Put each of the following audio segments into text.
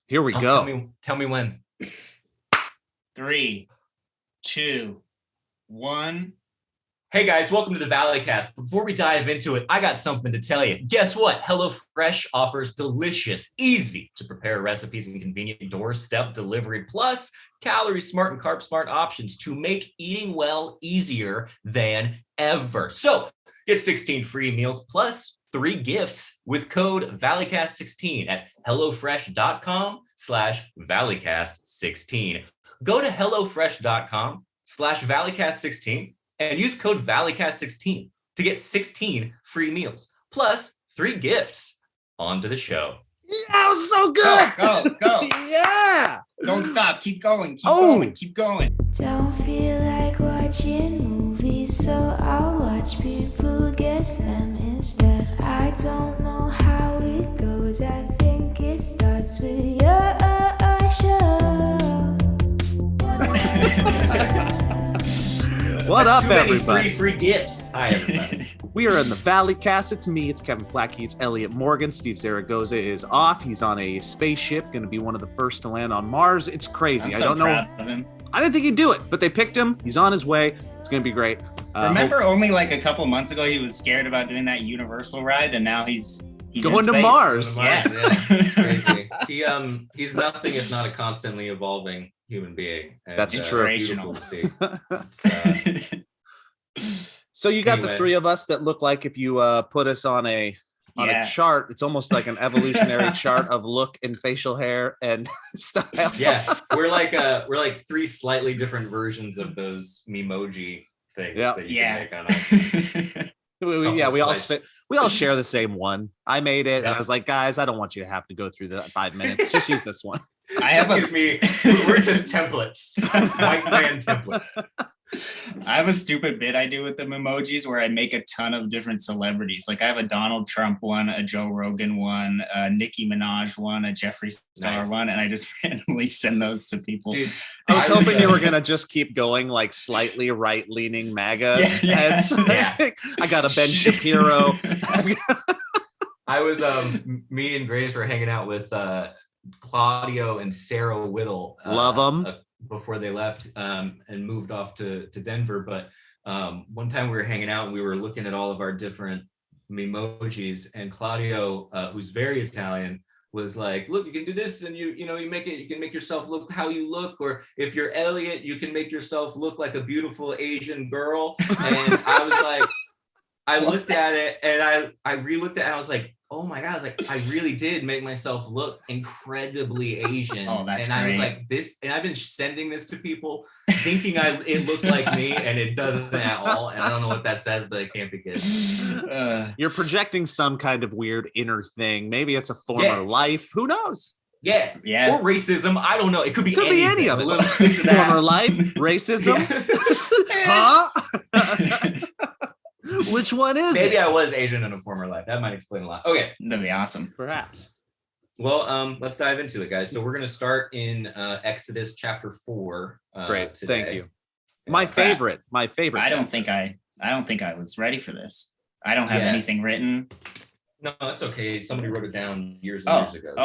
Here we go. Tell me when. 3, 2, 1. Hey guys, welcome to the Valleycast. Before we dive into it, I got something to tell you. Guess what? HelloFresh offers delicious, easy to prepare recipes and convenient doorstep delivery, plus calorie smart and carb smart options to make eating well easier than ever. So get 16 free meals plus 3 gifts with code Valleycast16 at HelloFresh.com/Valleycast16. Go to HelloFresh.com/Valleycast16 and use code Valleycast16 to get 16 free meals, plus 3 gifts. On to the show. Yeah, that was so good. Go. Yeah. Don't stop. Keep going. Keep going. Don't feel like watching movies, so I'll watch people guess them instead. I don't know how it goes. I think it starts with your show. What That's up, too many everybody? free gifts. Hi, everybody. We are in the Valleycast. It's me, it's Kevin Plachy, it's Elliott Morgan. Steve Zaragoza is off. He's on a spaceship, going to be one of the first to land on Mars. It's crazy. I'm so I don't know. proud of him. I didn't think he'd do it, but they picked him. He's on his way. It's going to be great. Remember only like a couple months ago, he was scared about doing that Universal ride, and now he's going in to space. Mars. Yeah, it's crazy. He's nothing if not a constantly evolving human being. And, That's true. Beautiful to see. It's, So you got Anyway. the 3 of us that look like if you put us on a Yeah. chart, it's almost like an evolutionary chart of look and facial hair and style. yeah, we're like 3 slightly different versions of those memoji things Yeah. that you Yeah. can make on We all share the same one. I made it, and I was like, guys, I don't want you to have to go through the 5 minutes. Just use this one. We're just templates. White man templates. I have a stupid bit I do with the emojis where I make a ton of different celebrities. Like I have a Donald Trump one, a Joe Rogan one, a Nicki Minaj one, a Jeffree Star one, and I just randomly send those to people. Dude, I was hoping you were gonna just keep going like slightly right-leaning MAGA heads. Yeah. I got a Ben Shapiro. I was me and Grace were hanging out with Claudio and Sarah Whittle. Love them. Before they left and moved off to Denver. But one time we were hanging out and we were looking at all of our different emojis, and Claudio, who's very Italian, was like, look, you can do this, and you can make yourself look how you look, or if you're Elliott, you can make yourself look like a beautiful Asian girl. And I was like, I looked at it and I re-looked at it and I was like, oh my God, I was like, I really did make myself look incredibly Asian. Oh, that's and I was great. like, this, and I've been sending this to people thinking it looked like me, and it doesn't at all. And I don't know what that says, but it can't be good. You're projecting some kind of weird inner thing. Maybe it's a former life. Who knows? Yeah. Or racism. I don't know. It could be any of it. A little piece of that. Former life, racism. Huh? Which one is Maybe it? I was Asian in a former life. That might explain a lot. Okay. That'd be awesome. Perhaps. Well, let's dive into it, guys. So we're going to start in Exodus chapter 4. Great. Today. Thank you. My favorite. I don't think I was ready for this. I don't have anything written. No, that's okay. Somebody wrote it down years and years ago.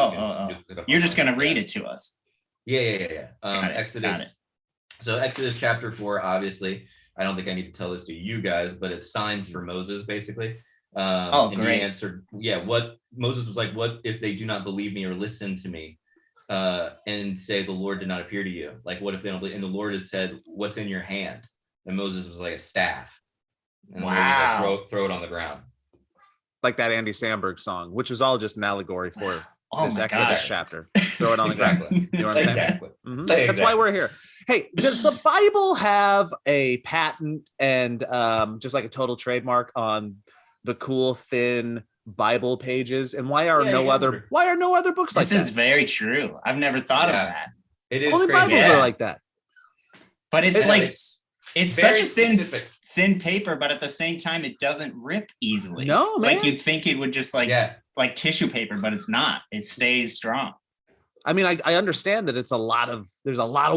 You're just going to read it to us. Yeah. Got it. Exodus. So Exodus chapter 4, obviously. I don't think I need to tell this to you guys, but it's signs for Moses, basically. And great. he answered, what Moses was like, what if they do not believe me or listen to me and say the Lord did not appear to you? Like, what if they don't believe? And the Lord has said, what's in your hand? And Moses was like, a staff. And the Lord was like, throw it on the ground. Like that Andy Samberg song, which was all just an allegory for this Exodus God. chapter. Throw it on the ground. You know what I'm saying? Exactly. Mm-hmm. That's why we're here. Hey, does the Bible have a patent and just like a total trademark on the cool thin Bible pages? And why are no other books like that? This is very true. I've never thought of that. It is Only crazy. Bibles are like that. But it's it's such very a specific. thin paper, but at the same time, it doesn't rip easily. No, man. Like you'd think it would just like tissue paper, but it's not. It stays strong. I mean, I understand that there's a lot of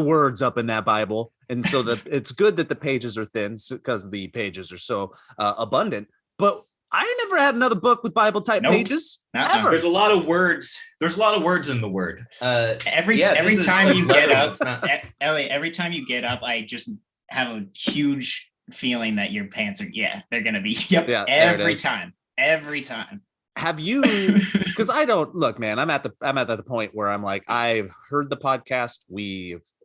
words up in that Bible. And so it's good that the pages are thin because the pages are so abundant. But I never had another book with Bible type pages ever. There's a lot of words. There's a lot of words in the word. Every time you get up, Elliott, every time you get up, I just have a huge feeling that your pants are, they're going to be, every time. Have you, because I don't, look, man, I'm at the point where I'm like, I've heard the podcast.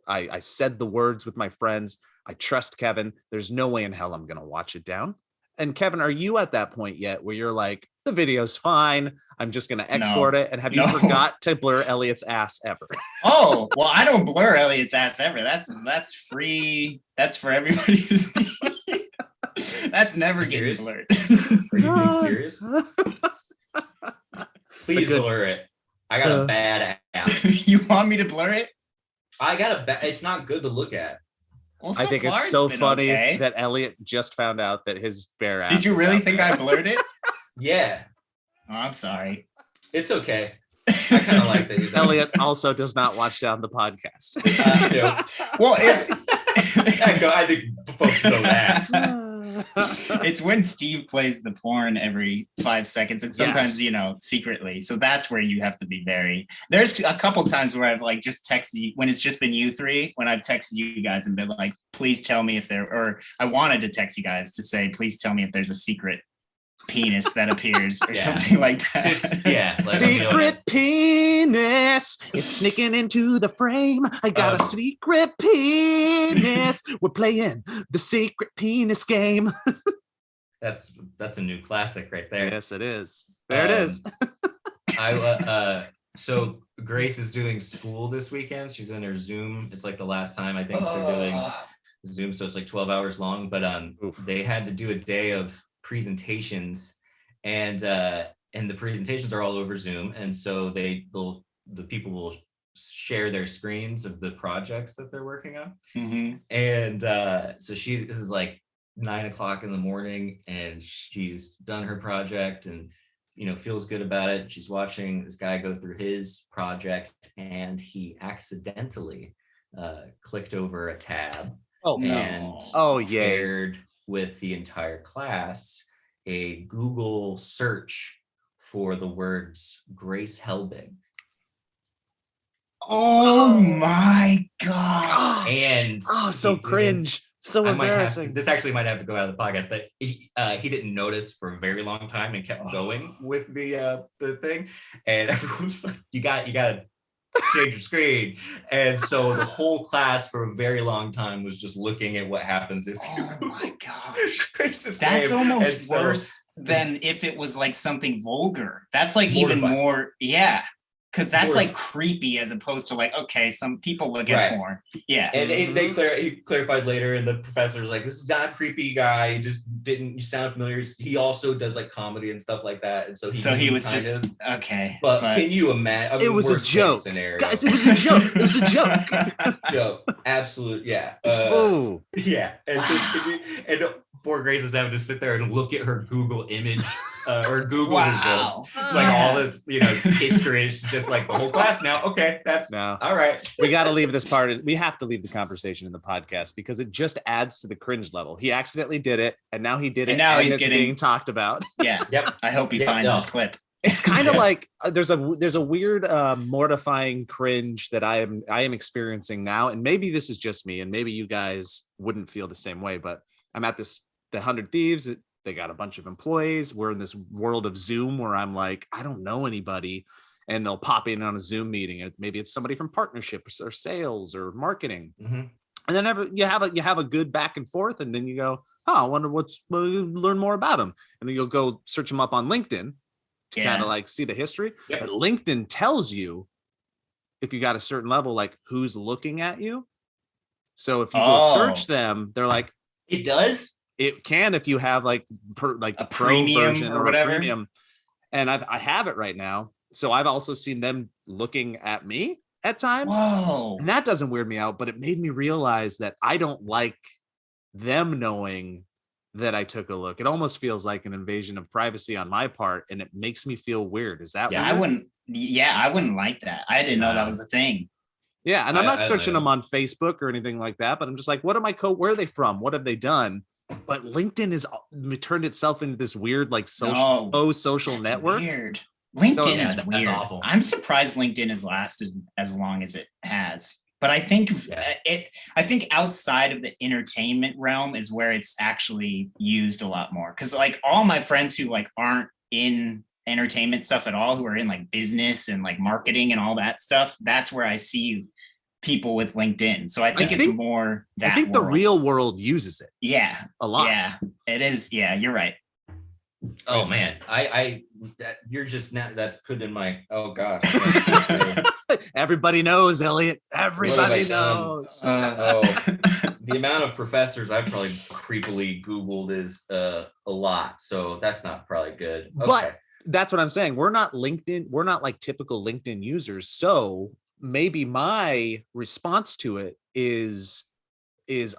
I said the words with my friends. I trust Kevin. There's no way in hell I'm going to watch it down. And Kevin, are you at that point yet where you're like, the video's fine, I'm just going to export it? And have you forgot to blur Elliott's ass ever? Oh, well, I don't blur Elliott's ass ever. That's free. That's for everybody to see. That's never getting blurred. Are you being serious? Please blur it. I got a bad ass. You want me to blur it? I got a bad, it's not good to look at. Well, I think it's so funny that Elliott just found out that his bare ass. Did you really think I blurred it? Yeah. Oh, I'm sorry. It's okay. I kind of like that. Elliott also does not watch down the podcast. Well, it's. I think folks know that. It's when Steve plays the porn every 5 seconds, and sometimes secretly. So that's where you have to be very. There's a couple times where I've like just texted you when it's just been you three. When I've texted you guys and been like, "Please tell me if there," or I wanted to text you guys to say, "Please tell me if there's a secret penis that appears," or something like that. Just, secret penis, it's sneaking into the frame. I got a secret penis. We're playing the secret penis game. That's a new classic right there. Yes, it is. There it is. So Grace is doing school this weekend. She's in her Zoom. It's like the last time I think they're doing Zoom, so it's like 12 hours long. But they had to do a day of presentations, and the presentations are all over Zoom, and so the people will share their screens of the projects that they're working on. Mm-hmm. And so this is like 9 o'clock in the morning, and she's done her project and feels good about it. She's watching this guy go through his project, and he accidentally clicked over a tab shared with the entire class a Google search for the words Grace Helbig. Oh my God. And so cringe. So embarrassing. This actually might have to go out of the podcast, but he didn't notice for a very long time and kept going with the thing. And everyone was like, you got to change your screen. And so the whole class for a very long time was just looking at what happens if you my gosh. Grace's That's name. almost worse than if it was like something vulgar. That's like even more, because that's like creepy as opposed to like, okay, some people look at porn. Yeah. And he clarified later, and the professor was like, this is not a creepy guy. He just you sound familiar. He also does like comedy and stuff like that. And so he was just, okay. But can you imagine? It was a joke. Scenario. Guys, it was a joke. It was a joke. Joke. Absolute. Yeah. Yeah. And and poor Grace is having to sit there and look at her Google image or Google results. It's like all this, history. It's just like the whole class now. Okay, that's all right. We got to leave this part. We have to leave the conversation in the podcast because it just adds to the cringe level. He accidentally did it, and now he did it, and now it's being talked about. Yeah. Yep. I hope he finds this clip. It's kind of like there's a weird mortifying cringe that I am experiencing now, and maybe this is just me, and maybe you guys wouldn't feel the same way, but I'm at the 100 Thieves. They got a bunch of employees. We're in this world of Zoom where I'm like, I don't know anybody, and they'll pop in on a Zoom meeting, and maybe it's somebody from partnerships or sales or marketing, and then you have a good back and forth, and then you go, I wonder learn more about them, and then you'll go search them up on LinkedIn to kind of like see the history. Yep. But LinkedIn tells you if you got a certain level, like who's looking at you. So if you go search them, they're like, it does. It can if you have like a pro version or whatever. A premium. And I have it right now. So I've also seen them looking at me at times. Whoa. And that doesn't weird me out, but it made me realize that I don't like them knowing that I took a look. It almost feels like an invasion of privacy on my part, and it makes me feel weird. Is that weird? I wouldn't like that. I didn't know that was a thing. Yeah, and I'm not searching them on Facebook or anything like that, but I'm just like, where are they from? What have they done? but LinkedIn is turned itself into this weird like No, social That's network. weird. LinkedIn Yeah, is that's weird. awful. I'm surprised LinkedIn has lasted as long as it has. But I think I think outside of the entertainment realm is where it's actually used a lot more. Because like all my friends who like aren't in entertainment stuff at all, who are in like business and like marketing and all that stuff, that's where I see people with LinkedIn. So I think it's more that I think world. the real world uses it. Yeah. A lot. Yeah, it is. Yeah, you're right. Oh man, you're just now that's put in my, oh gosh. Everybody knows, Elliott. Everybody What have I done? knows. The amount of professors I've probably creepily Googled is a lot. So that's not probably good. Okay. But that's what I'm saying. We're not LinkedIn. We're not like typical LinkedIn users. So maybe my response to it is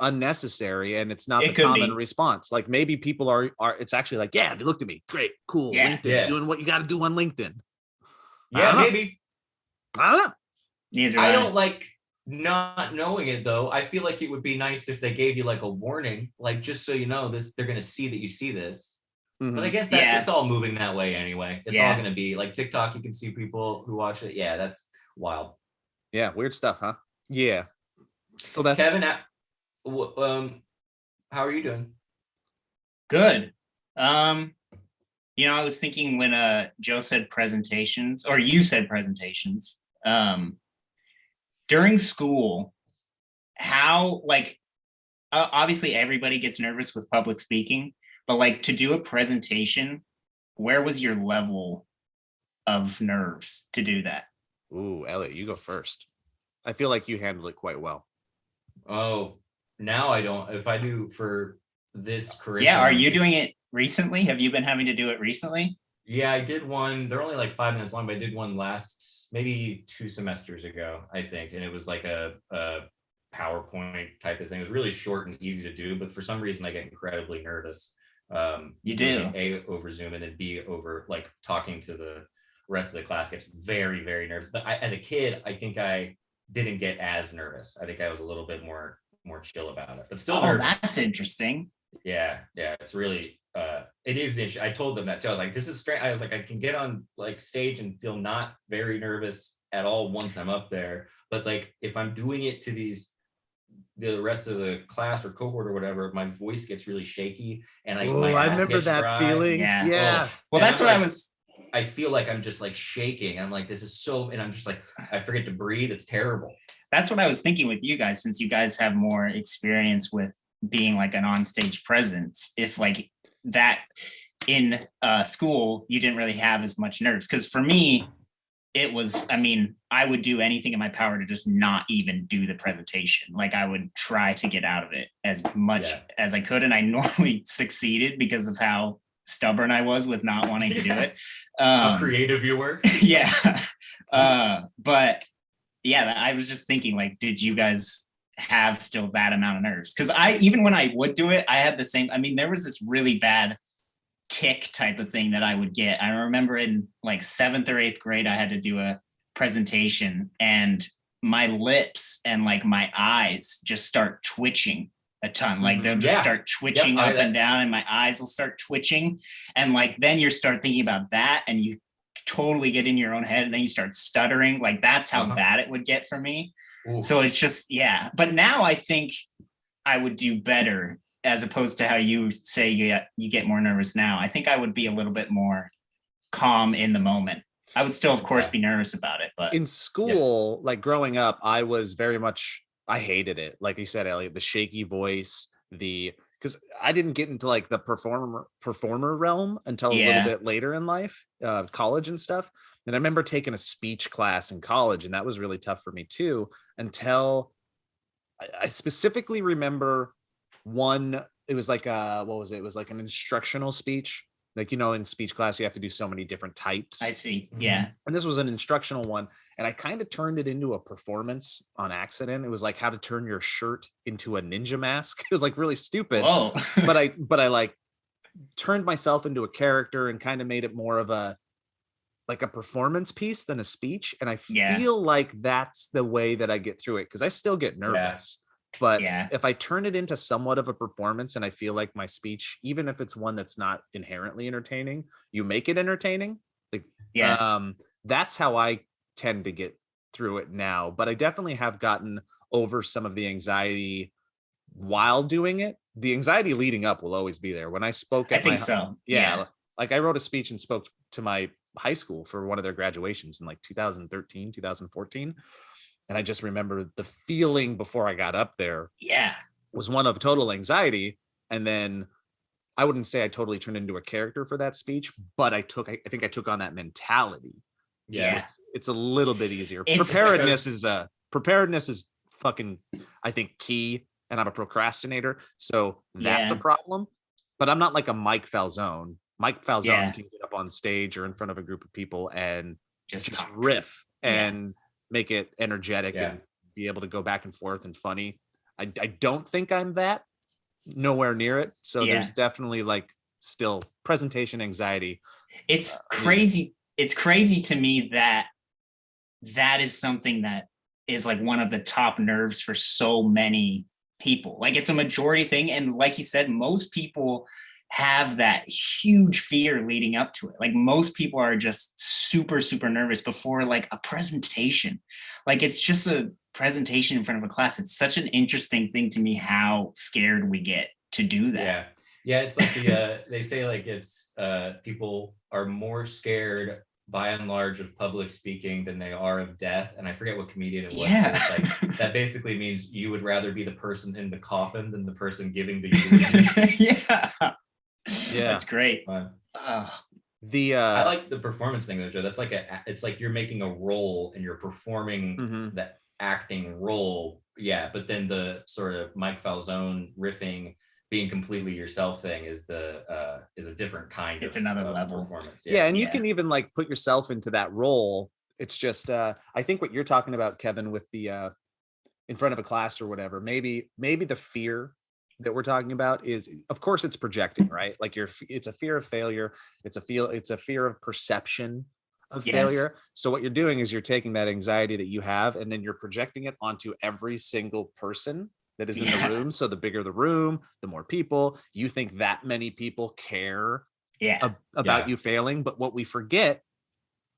unnecessary, and it's not the common response. Like maybe people are it's actually like, yeah, they looked at me, great, cool, LinkedIn, doing what you got to do on LinkedIn. Yeah, maybe. I don't know. Neither I don't like not knowing it though. I feel like it would be nice if they gave you like a warning, like just so you know this, they're gonna see that you see this. Mm-hmm. But I guess it's all moving that way anyway. It's all gonna be like TikTok. You can see people who watch it. Yeah, that's wild. Yeah, weird stuff, huh? Yeah. So that's Kevin. How are you doing? Good. I was thinking when Joe said presentations, or you said presentations, during school, how like obviously everybody gets nervous with public speaking, but like to do a presentation, where was your level of nerves to do that? Ooh, Elliott, you go first. I feel like you handled it quite well. Oh, now I don't. If I do for this curriculum. Yeah, are you doing it recently? Have you been having to do it recently? Yeah, I did one. They're only like 5 minutes long, but I did one maybe 2 semesters ago, I think. And it was like a PowerPoint type of thing. It was really short and easy to do, but for some reason I get incredibly nervous. You do? A, over Zoom, and then B, over like talking to the rest of the class gets very, very nervous. But as a kid, I think I didn't get as nervous. I think I was a little bit more chill about it, but still nervous. That's interesting. Yeah, it's really it is interesting. I told them that too. I was like, this is strange. I was like, I can get on like stage and feel not very nervous at all once I'm up there, but like if I'm doing it to the rest of the class or cohort or whatever, my voice gets really shaky and I remember that dry. Feeling. Yeah. Well, that's what I feel like I'm just like shaking. I'm like, this is so, and I'm just like, I forget to breathe. It's terrible. That's what I was thinking with you guys, since you guys have more experience with being like an onstage presence. If like that in school, you didn't really have as much nerves. Because for me, it was, I would do anything in my power to just not even do the presentation. Like I would try to get out of it as much as I could. And I normally succeeded because of how stubborn I was with not wanting to do it. How creative you were. Yeah. But yeah, I was just thinking, like, did you guys have still that amount of nerves? Because even when I would do it, I had the same, there was this really bad tick type of thing that I would get. I remember in like 7th or 8th grade, I had to do a presentation and my lips and like my eyes just start twitching a ton. Like they'll just start twitching up and down and my eyes will start twitching. And like, then you start thinking about that and you totally get in your own head and then you start stuttering. Like that's how bad it would get for me. Ooh. So it's just, but now I think I would do better, as opposed to how you say you get more nervous now. I think I would be a little bit more calm in the moment. I would still, of course, be nervous about it. But in school, like growing up, I was I hated it. Like you said, Elliott, the shaky voice, because I didn't get into like the performer realm until a little bit later in life, college and stuff. And I remember taking a speech class in college, and that was really tough for me too, until I specifically remember one. It was like what was it? It was like an instructional speech. Like, in speech class, you have to do so many different types. I see. Yeah. And this was an instructional one. And I kind of turned it into a performance on accident. It was like how to turn your shirt into a ninja mask. It was like really stupid. Whoa. but I like turned myself into a character and kind of made it more of a performance piece than a speech. And I feel like that's the way that I get through it, because I still get nervous. But Yeah. if I turn it into somewhat of a performance and I feel like my speech, even if it's one that's not inherently entertaining, you make it entertaining. Like, Yes. that's how I tend to get through it now. But I definitely have gotten over some of the anxiety while doing it. The anxiety leading up will always be there. When I spoke I at think my so. yeah, like I wrote a speech and spoke to my high school for one of their graduations in like 2013, 2014. And I just remember the feeling before I got up there Yeah. was one of total anxiety. And then I wouldn't say I totally turned into a character for that speech, but I think I took on that mentality. So Yeah. it's a little bit easier. It's Preparedness is fucking, I think, key. And I'm a procrastinator, so that's a problem. But I'm not like a Mike Falzone. Mike Falzone can get up on stage or in front of a group of people and just riff and make it energetic and be able to go back and forth and funny. I don't think I'm that. Nowhere near it. So there's definitely like still presentation anxiety. It's crazy. It's crazy to me that is something that is like one of the top nerves for so many people. Like it's a majority thing. And like you said, most people have that huge fear leading up to it. Like most people are just super, super nervous before like a presentation. Like it's just a presentation in front of a class. It's such an interesting thing to me how scared we get to do that. Yeah. It's like they say like it's people are more scared by and large of public speaking than they are of death. And I forget what comedian it was. It's like that basically means you would rather be the person in the coffin than the person giving the eulogy. That's great. I like the performance thing though, Joe. That's like it's like you're making a role and you're performing that acting role. Yeah, but then the sort of Mike Falzone riffing, being completely yourself thing is a different kind it's of another level performance. And you can even like put yourself into that role. It's just I think what you're talking about, Kevin, with the in front of a class or whatever, maybe the fear that we're talking about is, of course, it's projecting, right? Like it's a fear of failure. It's a fear of perception of failure. So what you're doing is you're taking that anxiety that you have and then you're projecting it onto every single person that is in the room. So the bigger the room, the more people, you think that many people care about you failing. But what we forget,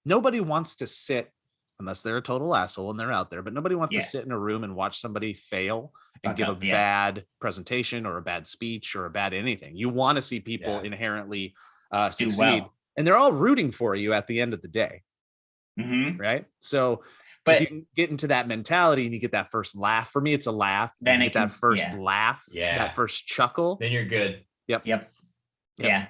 nobody wants to sit, unless they're a total asshole and they're out there, but nobody wants to sit in a room and watch somebody fail and give a bad presentation or a bad speech or a bad anything. You want to see people inherently succeed. And they're all rooting for you at the end of the day. Right? So but if you can get into that mentality and you get that first laugh, for me, it's a laugh. Then you get that first laugh, that first chuckle. Then you're good. Yep. Yeah.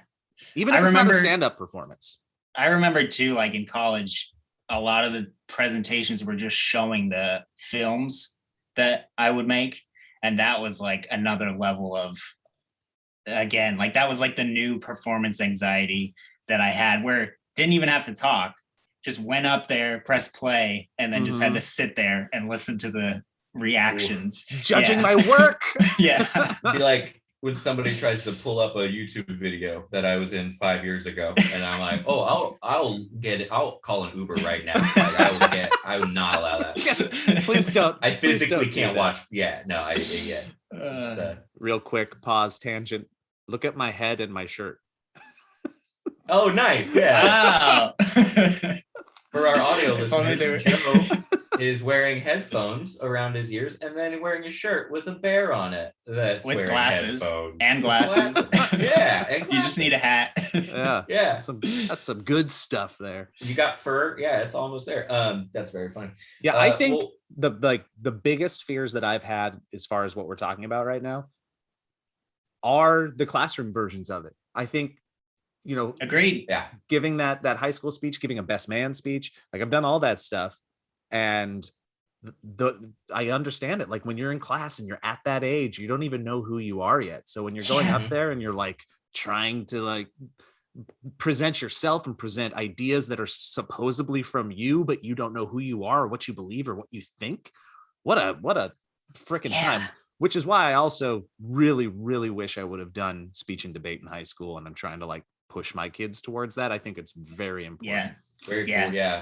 Even if it's not a stand-up performance. I remember too, like in college, a lot of the presentations were just showing the films that I would make. And that was like another level of, again, like that was like the new performance anxiety that I had, where didn't even have to talk. Just went up there, press play, and then just had to sit there and listen to the reactions. Judging my work. Be like when somebody tries to pull up a YouTube video that I was in 5 years ago, and I'm like, oh, I'll get it. I'll call an Uber right now. Like, I would not allow that. Please don't. I physically can't watch. Real quick, pause, tangent. Look at my head and my shirt. Oh, nice. Yeah. Wow. For our audio listeners, Joe is wearing headphones around his ears and then wearing a shirt with a bear on it. That's with glasses headphones. And glasses. And you just need a hat. Yeah. That's some good stuff there. You got fur. Yeah, it's almost there. That's very funny. Yeah, I think the biggest fears that I've had as far as what we're talking about right now are the classroom versions of it. I think, agreed. Yeah. Giving that high school speech, giving a best man speech, like I've done all that stuff. And I understand it. Like when you're in class and you're at that age, you don't even know who you are yet. So when you're going up there and you're like trying to like present yourself and present ideas that are supposedly from you, but you don't know who you are or what you believe or what you think. What a freaking time. Which is why I also really, really wish I would have done speech and debate in high school. And I'm trying to like push my kids towards that. I think it's very important. Yeah. Very cool. Yeah.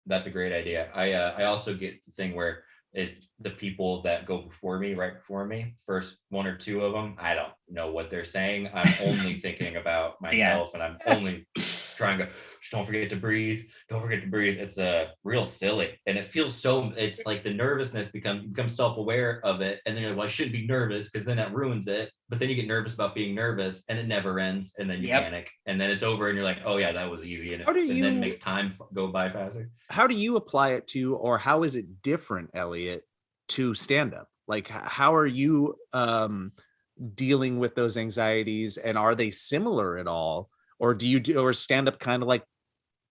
That's a great idea. I also get the thing where the people that go right before me, first one or two of them, I don't know what they're saying. I'm only thinking about myself, and I'm only trying to just don't forget to breathe. Don't forget to breathe. It's real silly, and it feels so. It's like the nervousness become self-aware of it, and then you're like, well, I shouldn't be nervous because then that ruins it. But then you get nervous about being nervous, and it never ends, and then you panic, and then it's over, and you're like, oh yeah, that was easy, and then it makes time go by faster. How do you apply it to, or how is it different, Elliott, to stand up? Like, how are you dealing with those anxieties, and are they similar at all? Or or stand up kind of like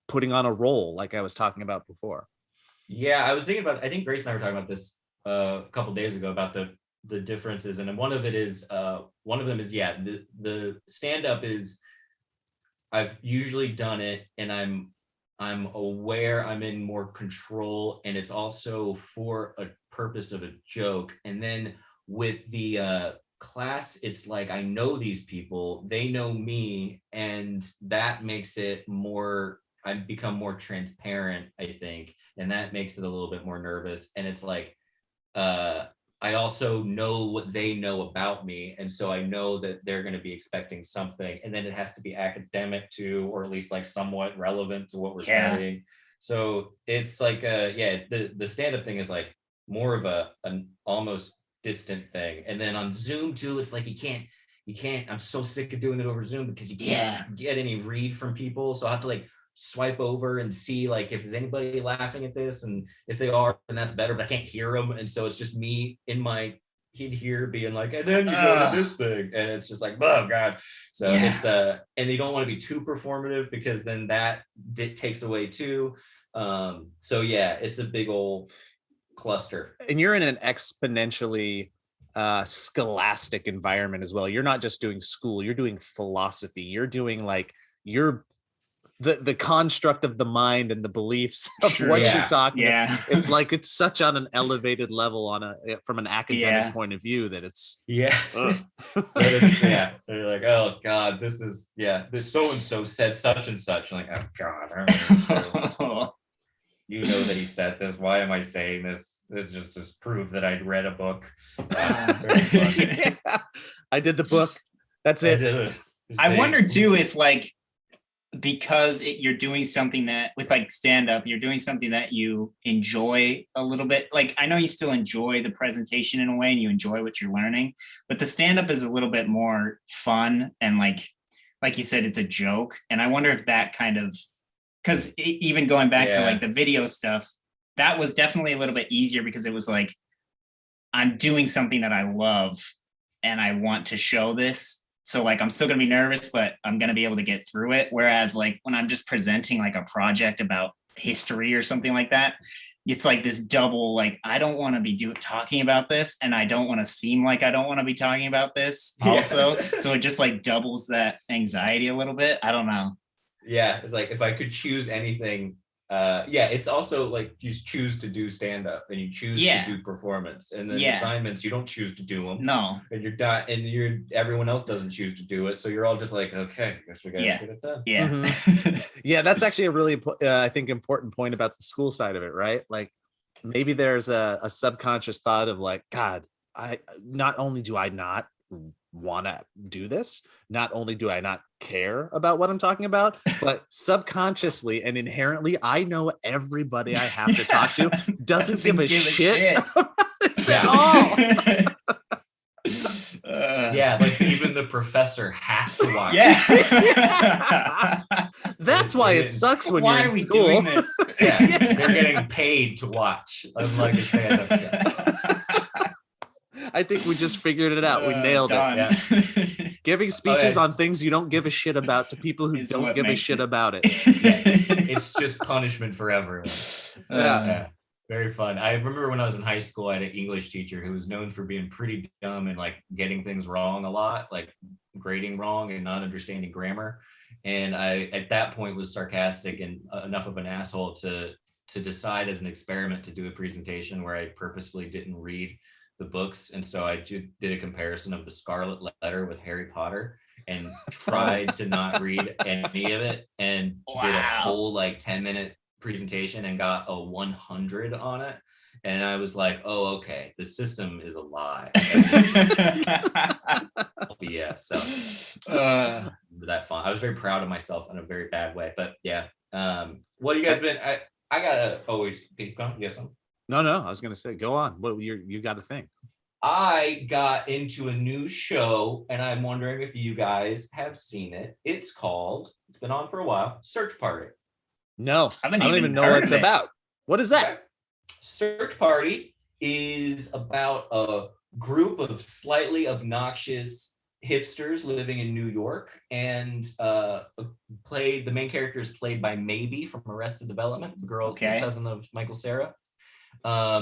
putting on a role, like I was talking about before? Yeah, I was thinking about, I think Grace and I were talking about this a couple days ago about the differences. And one of them is, the stand up is, I've usually done it and I'm aware I'm in more control, and it's also for a purpose of a joke. And then with the class, it's like I know these people, they know me, and that makes it more, I've become more transparent, I think, and that makes it a little bit more nervous. And it's like I also know what they know about me, and so I know that they're going to be expecting something, and then it has to be academic too, or at least like somewhat relevant to what we're studying. So it's like the stand-up thing is like more of an almost distant thing. And then on Zoom too, it's like you can't, I'm so sick of doing it over Zoom because you can't get any read from people. So I have to like swipe over and see like if there's anybody laughing at this, and if they are, then that's better, but I can't hear them. And so it's just me in my head here being like, and then you go to this thing, and it's just like, oh god. So it's and they don't want to be too performative because then that takes away too. So yeah, it's a big old cluster. And you're in an exponentially scholastic environment as well. You're not just doing school, you're doing philosophy, you're doing like the construct of the mind and the beliefs of what you're talking about. It's like it's such on an elevated level from an academic point of view that it's they're like, oh god, this so and so said such and such. I'm like, oh god, you know that he said this. Why am I saying this? It's just proof that I'd read a book. I did the book. That's it. I wonder too if like, because you're doing something that with like stand up, you're doing something that you enjoy a little bit. Like, I know you still enjoy the presentation in a way and you enjoy what you're learning, but the stand up is a little bit more fun. And like you said, it's a joke. And I wonder if that kind of, because even going back to like the video stuff, that was definitely a little bit easier because it was like, I'm doing something that I love and I want to show this. So like, I'm still gonna be nervous, but I'm gonna be able to get through it. Whereas like when I'm just presenting like a project about history or something like that, it's like this double, like, I don't want to be talking about this, and I don't want to seem like I don't want to be talking about this also. So it just like doubles that anxiety a little bit. I don't know. Yeah, it's like if I could choose anything, it's also like you choose to do stand-up and you choose to do performance, and then assignments you don't choose to do them. No, and you're not, and everyone else doesn't choose to do it, so you're all just like, okay, I guess we gotta get it done. Yeah, yeah, that's actually a really I think important point about the school side of it, right? Like maybe there's a subconscious thought of like, God, I not only do I not want to do this, not only do I not care about what I'm talking about, but subconsciously and inherently I know everybody I have to talk to doesn't give a shit about this at all. Like even the professor has to watch. That's why it sucks when you're in school. Doing this? They're getting paid to watch, unlike a stand-up show. I think we just figured it out. We nailed it. Giving speeches on things you don't give a shit about to people who don't give a shit about it. It's just punishment for everyone. Very fun. I remember when I was in high school, I had an English teacher who was known for being pretty dumb and like getting things wrong a lot, like grading wrong and not understanding grammar. And I, at that point, was sarcastic and enough of an asshole to decide as an experiment to do a presentation where I purposefully didn't read the books. And so I did a comparison of the Scarlet Letter with Harry Potter and tried to not read any of it, and did a whole like 10-minute presentation and got a 100 on it. And I was like, oh, okay, the system is a lie. Yeah, so that fun. I was very proud of myself in a very bad way, but yeah. What have you guys been? I gotta always keep going. Yes, No, I was gonna say, go on. What you got to think? I got into a new show, and I'm wondering if you guys have seen it. It's been on for a while, Search Party. No, I don't even know what it's about. What is that? Okay. Search Party is about a group of slightly obnoxious hipsters living in New York, and the main character is played by Maybe from Arrested Development, the girl, the cousin of Michael Cera.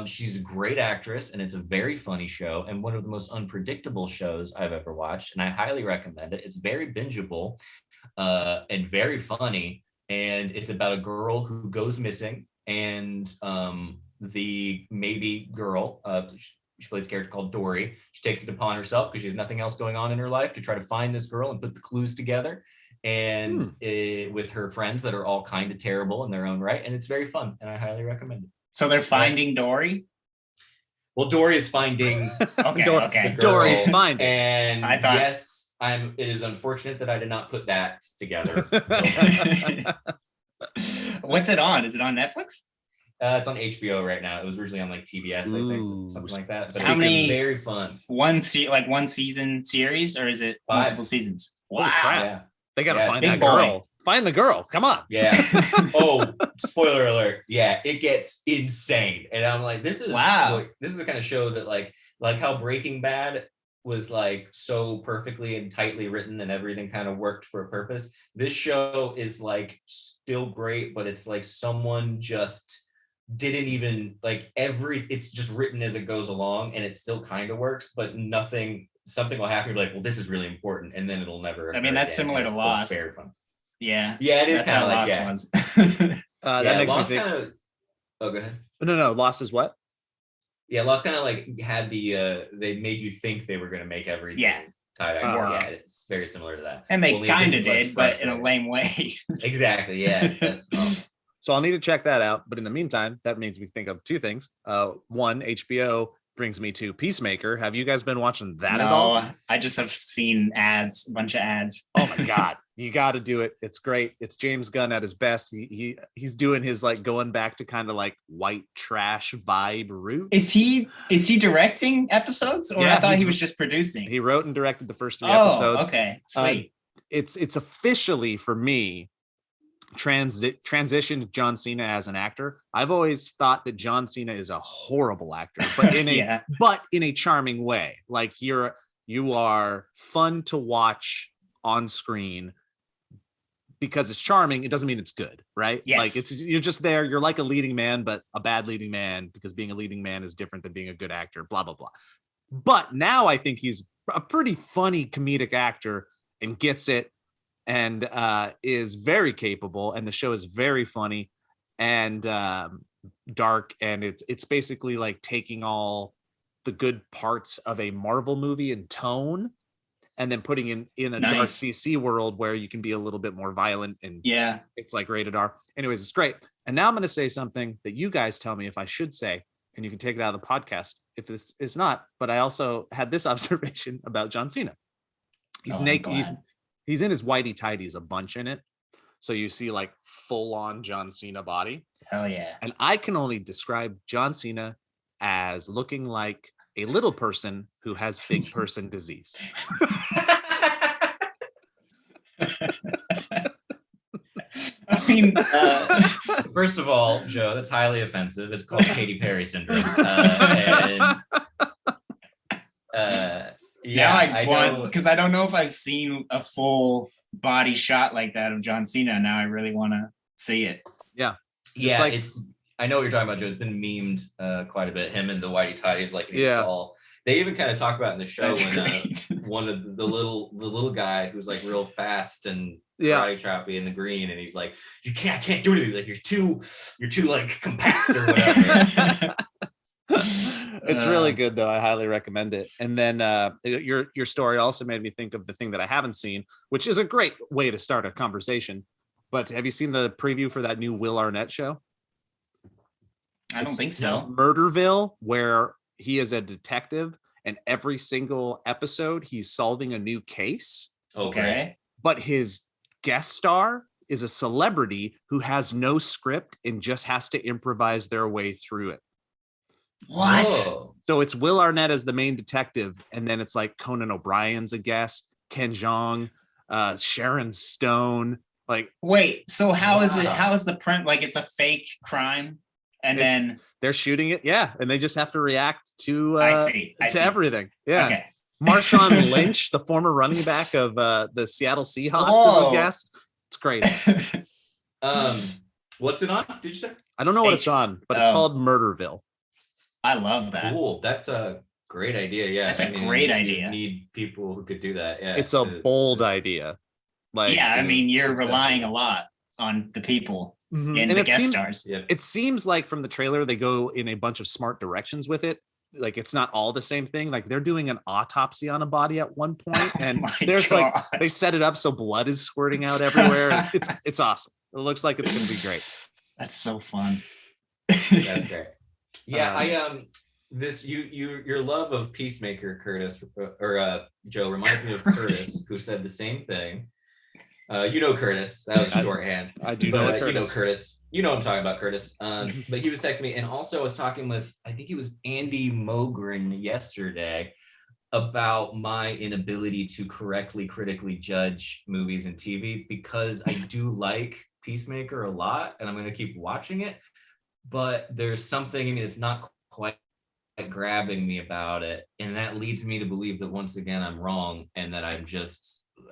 She's a great actress, and it's a very funny show and one of the most unpredictable shows I've ever watched, and I highly recommend it. It's very bingeable and very funny, and it's about a girl who goes missing, and the Maybe girl, she plays a character called Dory. She takes it upon herself because she has nothing else going on in her life to try to find this girl and put the clues together, and with her friends that are all kind of terrible in their own right, and it's very fun, and I highly recommend it. So they're finding Dory? Well, Dory is finding Dory's finding. And yes, it is unfortunate that I did not put that together. What's it on? Is it on Netflix? It's on HBO right now. It was originally on like TBS, I think, something like that. But how many? Very fun. One season series, or is it 5 multiple seasons? Wow! Yeah. They gotta find that girl. Find the girl. Come on. Yeah. Oh, spoiler alert. Yeah, it gets insane, and I'm like, this is the kind of show that like how Breaking Bad was like so perfectly and tightly written and everything kind of worked for a purpose. This show is like still great, but it's like someone just didn't even like it's just written as it goes along, and it still kind of works, but something will happen. You're like, well, this is really important, and then it'll never. I mean, that's similar to Lost. Very fun. Yeah, it is kind of like that makes Lost me think. Oh, go ahead. No. Lost is what? Yeah, Lost kind of like had they made you think they were going to make everything. Tie back. Yeah, it's very similar to that. And they kind of did, but in a lame way. Exactly. Yeah. So I'll need to check that out. But in the meantime, that makes me think of two things. One, HBO brings me to Peacemaker. Have you guys been watching that at all? I just have seen ads, a bunch of ads. Oh my God. You got to do it. It's great. It's James Gunn at his best. He's doing his like going back to kind of like white trash vibe roots. Is he directing episods, or I thought he was just producing? He wrote and directed the first 3 episodes. Okay, sweet. It's officially for me transitioned John Cena as an actor. I've always thought that John Cena is a horrible actor, but in a charming way. Like you are fun to watch on screen because it's charming. It doesn't mean it's good, right? Yes. Like you're just there. You're like a leading man, but a bad leading man, because being a leading man is different than being a good actor, blah, blah, blah. But now I think he's a pretty funny comedic actor and gets it, and is very capable, and the show is very funny and dark, and it's basically like taking all the good parts of a Marvel movie in tone and then putting in a dark CC world where you can be a little bit more violent, and it's like rated R. Anyways, it's great. And now I'm going to say something that you guys tell me if I should say, and you can take it out of the podcast if this is not. But I also had this observation about John Cena. He's naked. He's in his whitey tighties a bunch in it. So you see like full on John Cena body. Hell yeah. And I can only describe John Cena as looking like a little person who has big person disease. I mean, first of all, Joe, that's highly offensive. It's called Katy Perry syndrome. Now I want, because I don't know if I've seen a full body shot like that of John Cena. Now I really want to see it. Yeah. I know what you're talking about, Joe. It's been memed quite a bit. Him and the whitey tighties, like it's all. They even kind of talk about in the show when one of the little guy who's like real fast and karate choppy in the green, and he's like, I can't do anything. Like you're too like compact or whatever. It's really good though. I highly recommend it. And then your story also made me think of the thing that I haven't seen, which is a great way to start a conversation. But have you seen the preview for that new Will Arnett show? I don't think so. Murderville, where he is a detective, and every single episode he's solving a new case. Okay. But his guest star is a celebrity who has no script and just has to improvise their way through it. What? Whoa. So it's Will Arnett as the main detective, and then it's like Conan O'Brien's a guest, Ken Jeong, Sharon Stone. Like, wait, so how is it? Wow. How is the print like? It's a fake crime, and then they're shooting it, yeah, and they just have to react to I see. everything, yeah. Okay. Marshawn Lynch, the former running back of the Seattle Seahawks, is a guest. It's crazy. What's it on? Did you say? I don't know what it's on, but it's called Murderville. I love that. Cool. That's a great idea. Yeah, That's a great idea. You need people who could do that. Yeah, It's a bold idea. Like, yeah, I mean, you're successful. relying a lot on the people mhm. and the guest stars. Yeah. It seems like from the trailer they go in a bunch of smart directions with it. Like, it's not all the same thing. Like, they're doing an autopsy on a body at one point, and there's like they set it up so blood is squirting out everywhere. It's awesome. It looks like it's gonna be great. That's so fun. That's great. Yeah, your love of Peacemaker, Curtis, or Joe, reminds me of Curtis, who said the same thing. Curtis, that was shorthand. I do know Curtis. Curtis. You know I'm talking about, Curtis. But he was texting me, and also I was talking with, I think it was Andy Mogren yesterday, about my inability to correctly critically judge movies and TV, because I do like Peacemaker a lot, and I'm going to keep watching it. But there's something in it that's not quite grabbing me about it, and that leads me to believe that once again I'm wrong, and that I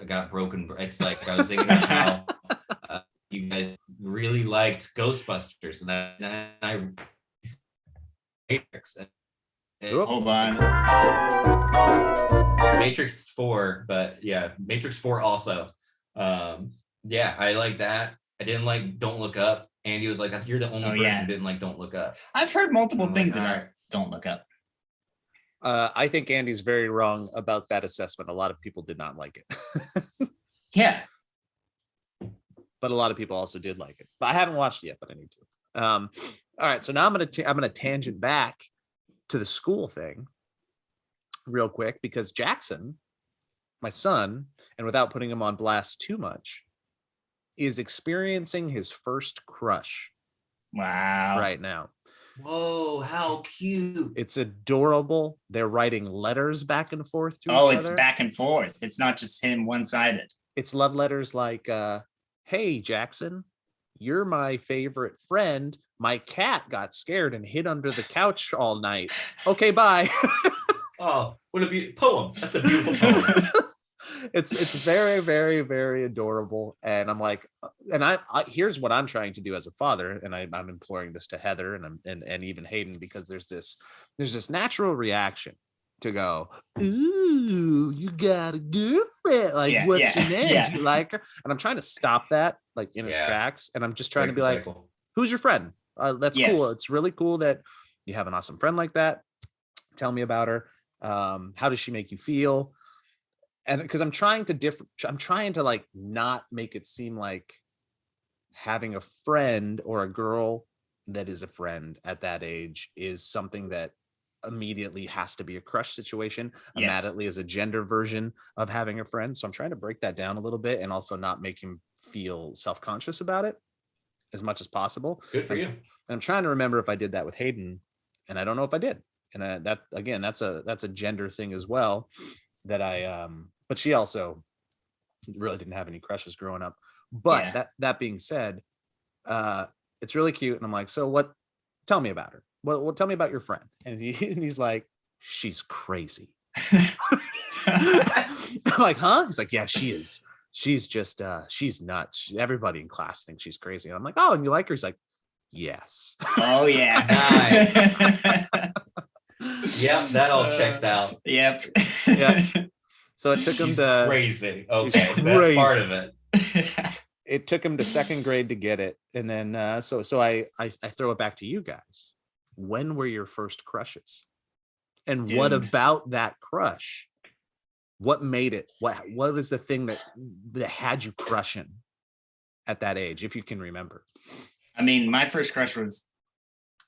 got broken. It's like I was thinking about how you guys really liked Ghostbusters, and I Matrix. Hold on. Matrix 4, but yeah, Matrix 4 also. Yeah, I like that. I didn't like Don't Look Up. Andy was like, "You're the only person who didn't like Don't Look Up." I've heard multiple I'm things like, about alright. Don't Look Up. I think Andy's very wrong about that assessment. A lot of people did not like it. Yeah. But a lot of people also did like it. But I haven't watched it yet, but I need to. All right, so now I'm gonna tangent back to the school thing real quick, because Jackson, my son, and without putting him on blast too much, is experiencing his first crush Wow. right now. Whoa, how cute! It's adorable. They're writing letters back and forth to each Oh, other. it's back and forth. It's not just him one-sided. It's love letters like, "Hey, Jackson, you're my favorite friend. My cat got scared and hid under the couch all night. Okay, bye." Oh, what a beautiful poem! That's a beautiful poem. It's very, very, very adorable. And I'm like, and I here's what I'm trying to do as a father, and I'm imploring this to Heather and even Hayden, because there's this natural reaction to go, "Ooh, you got a girlfriend. Like, what's your name? Yeah. Do you like her?" And I'm trying to stop that, like, in its tracks. And I'm just trying to be like, "Who's your friend? That's cool. It's really cool that you have an awesome friend like that. Tell me about her. How does she make you feel?" And because I'm trying to like not make it seem like having a friend or a girl that is a friend at that age is something that immediately has to be a crush situation. Immediately is a gender version of having a friend. So I'm trying to break that down a little bit, and also not make him feel self-conscious about it as much as possible. Good for you. And I'm trying to remember if I did that with Hayden, and I don't know if I did. And that, again, that's a gender thing as well, that but she also really didn't have any crushes growing up. But that being said, it's really cute. And I'm like, "So what? Tell me about her. Well, tell me about your friend." And he's like, "She's crazy." I'm like, "Huh?" He's like, "Yeah, she is. She's just, she's nuts. Everybody in class thinks she's crazy." And I'm like, "Oh, and you like her?" He's like, "Yes." Oh, yeah. Yep, that all checks out. Yep. Yeah. So it took him to crazy. Okay, He's that's crazy. part of it. It took him to second grade to get it. And then so I throw it back to you guys. When were your first crushes? And what Dude. about that crush? What made it? What was the thing that had you crushing at that age, if you can remember? I mean, my first crush was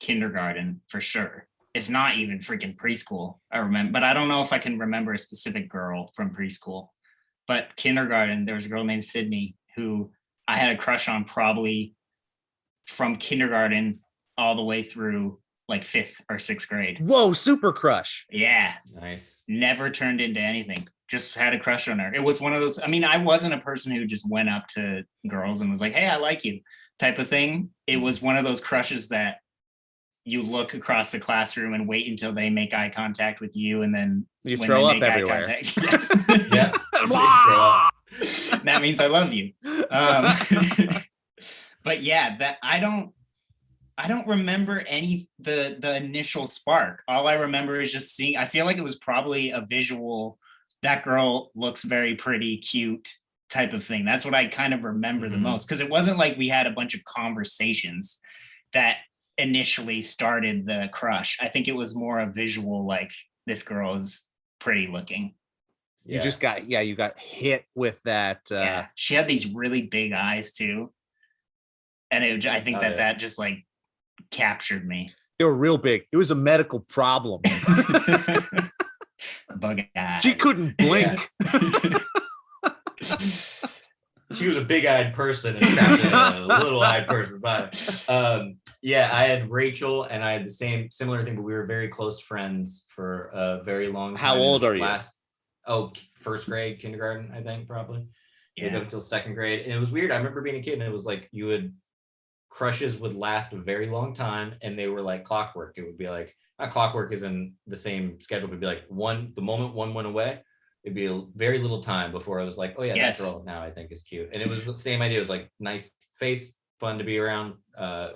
kindergarten for sure. If not even freaking preschool. I remember, but I don't know if I can remember a specific girl from preschool. But kindergarten, there was a girl named Sydney who I had a crush on probably from kindergarten all the way through like 5th or 6th grade. Whoa, super crush. Yeah. Nice. Never turned into anything. Just had a crush on her. It was one of those, I mean, I wasn't a person who just went up to girls and was like, hey, I like you type of thing. It was one of those crushes that you look across the classroom and wait until they make eye contact with you, and then you throw up everywhere. Yes. Yeah. That means I love you. But yeah, that I don't remember the initial spark. All I remember is just seeing, I feel like it was probably a visual, that girl looks very pretty, cute type of thing. That's what I kind of remember the most, because it wasn't like we had a bunch of conversations that initially started the crush. I think it was more a visual, like, this girl is pretty looking. You just got, you got hit with that. Yeah, she had these really big eyes too. And I think that just like captured me. They were real big. It was a medical problem. Bug eyes. She couldn't blink. She was a big-eyed person and trapped in a little-eyed person. But I had Rachel, and I had the similar thing, but we were very close friends for a very long time. How old are you? First grade, kindergarten, I think, probably. Yeah. Up until 2nd grade. And it was weird. I remember being a kid, and it was like crushes would last a very long time, and they were like clockwork. It would be like, not clockwork is in the same schedule, but it'd be like the moment one went away, it'd be a very little time before I was like, oh yeah, yes, that girl now I think is cute. And it was the same idea. It was like nice face, fun to be around.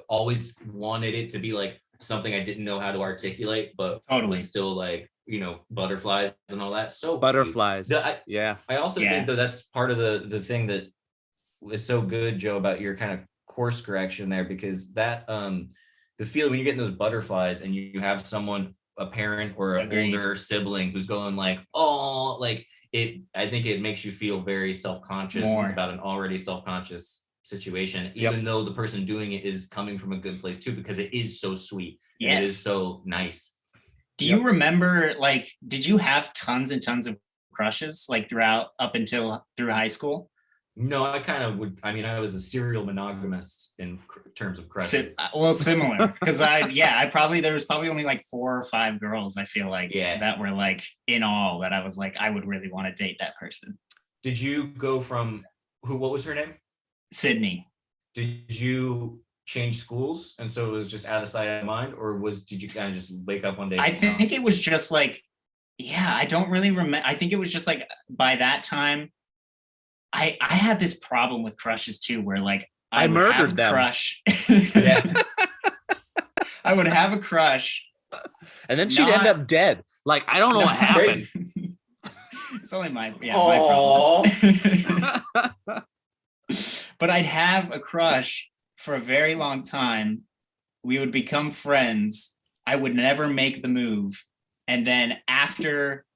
Always wanted it to be like something I didn't know how to articulate, but totally was still like, butterflies and all that. So butterflies. I also think that that's part of the thing that is so good, Joe, about your kind of course correction there, because that the feeling when you're getting those butterflies and you have someone, a parent or an older sibling who's going like, oh, like I think it makes you feel very self-conscious about an already self-conscious situation, even though the person doing it is coming from a good place too, because it is so sweet. Yes. It is so nice. Do you remember, like, did you have tons and tons of crushes like through high school? No, I kind of would. I mean, I was a serial monogamist in terms of crushes. Similar, because there was probably only like 4 or 5 girls, I feel like, that were like in all that I was like, I would really want to date that person. Did you go from what was her name? Sydney. Did you change schools and so it was just out of sight, out of mind, or did you kind of just wake up one day? I think it was just like, I don't really remember. I think it was just like by that time. I had this problem with crushes too, where like I murdered them. Crush. I would have a crush, and then she'd end up dead. Like, I don't know what happened. It's only my problem. But I'd have a crush for a very long time. We would become friends. I would never make the move, and then after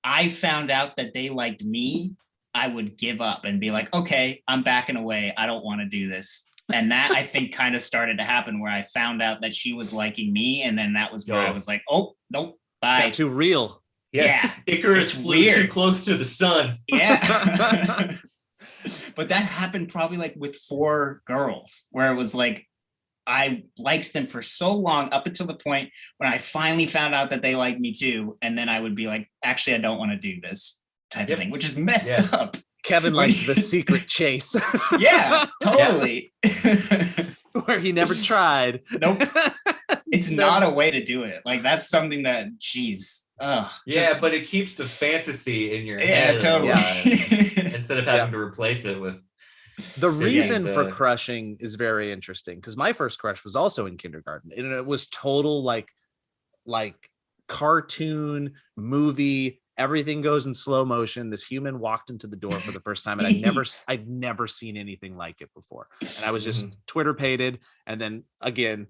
I found out that they liked me, I would give up and be like, okay, I'm backing away. I don't want to do this. And that I think kind of started to happen, where I found out that she was liking me. And then that was where I was like, oh, nope, bye. Got too real. Yes. Yeah. Icarus flew too close to the sun. Yeah. But that happened probably like with 4 girls, where it was like, I liked them for so long, up until the point when I finally found out that they liked me too. And then I would be like, actually, I don't want to do this. Type of thing, which is messed up. Kevin liked the secret chase. Yeah, totally. Where he never tried. Nope. It's not a way to do it. Like, that's something that, geez. But it keeps the fantasy in your head. Totally. Instead of having to replace it with. The reason for crushing is very interesting, because my first crush was also in kindergarten, and it was total like cartoon movie. Everything goes in slow motion. This human walked into the door for the first time, and I'd never seen anything like it before. And I was just Twitter pated. And then again,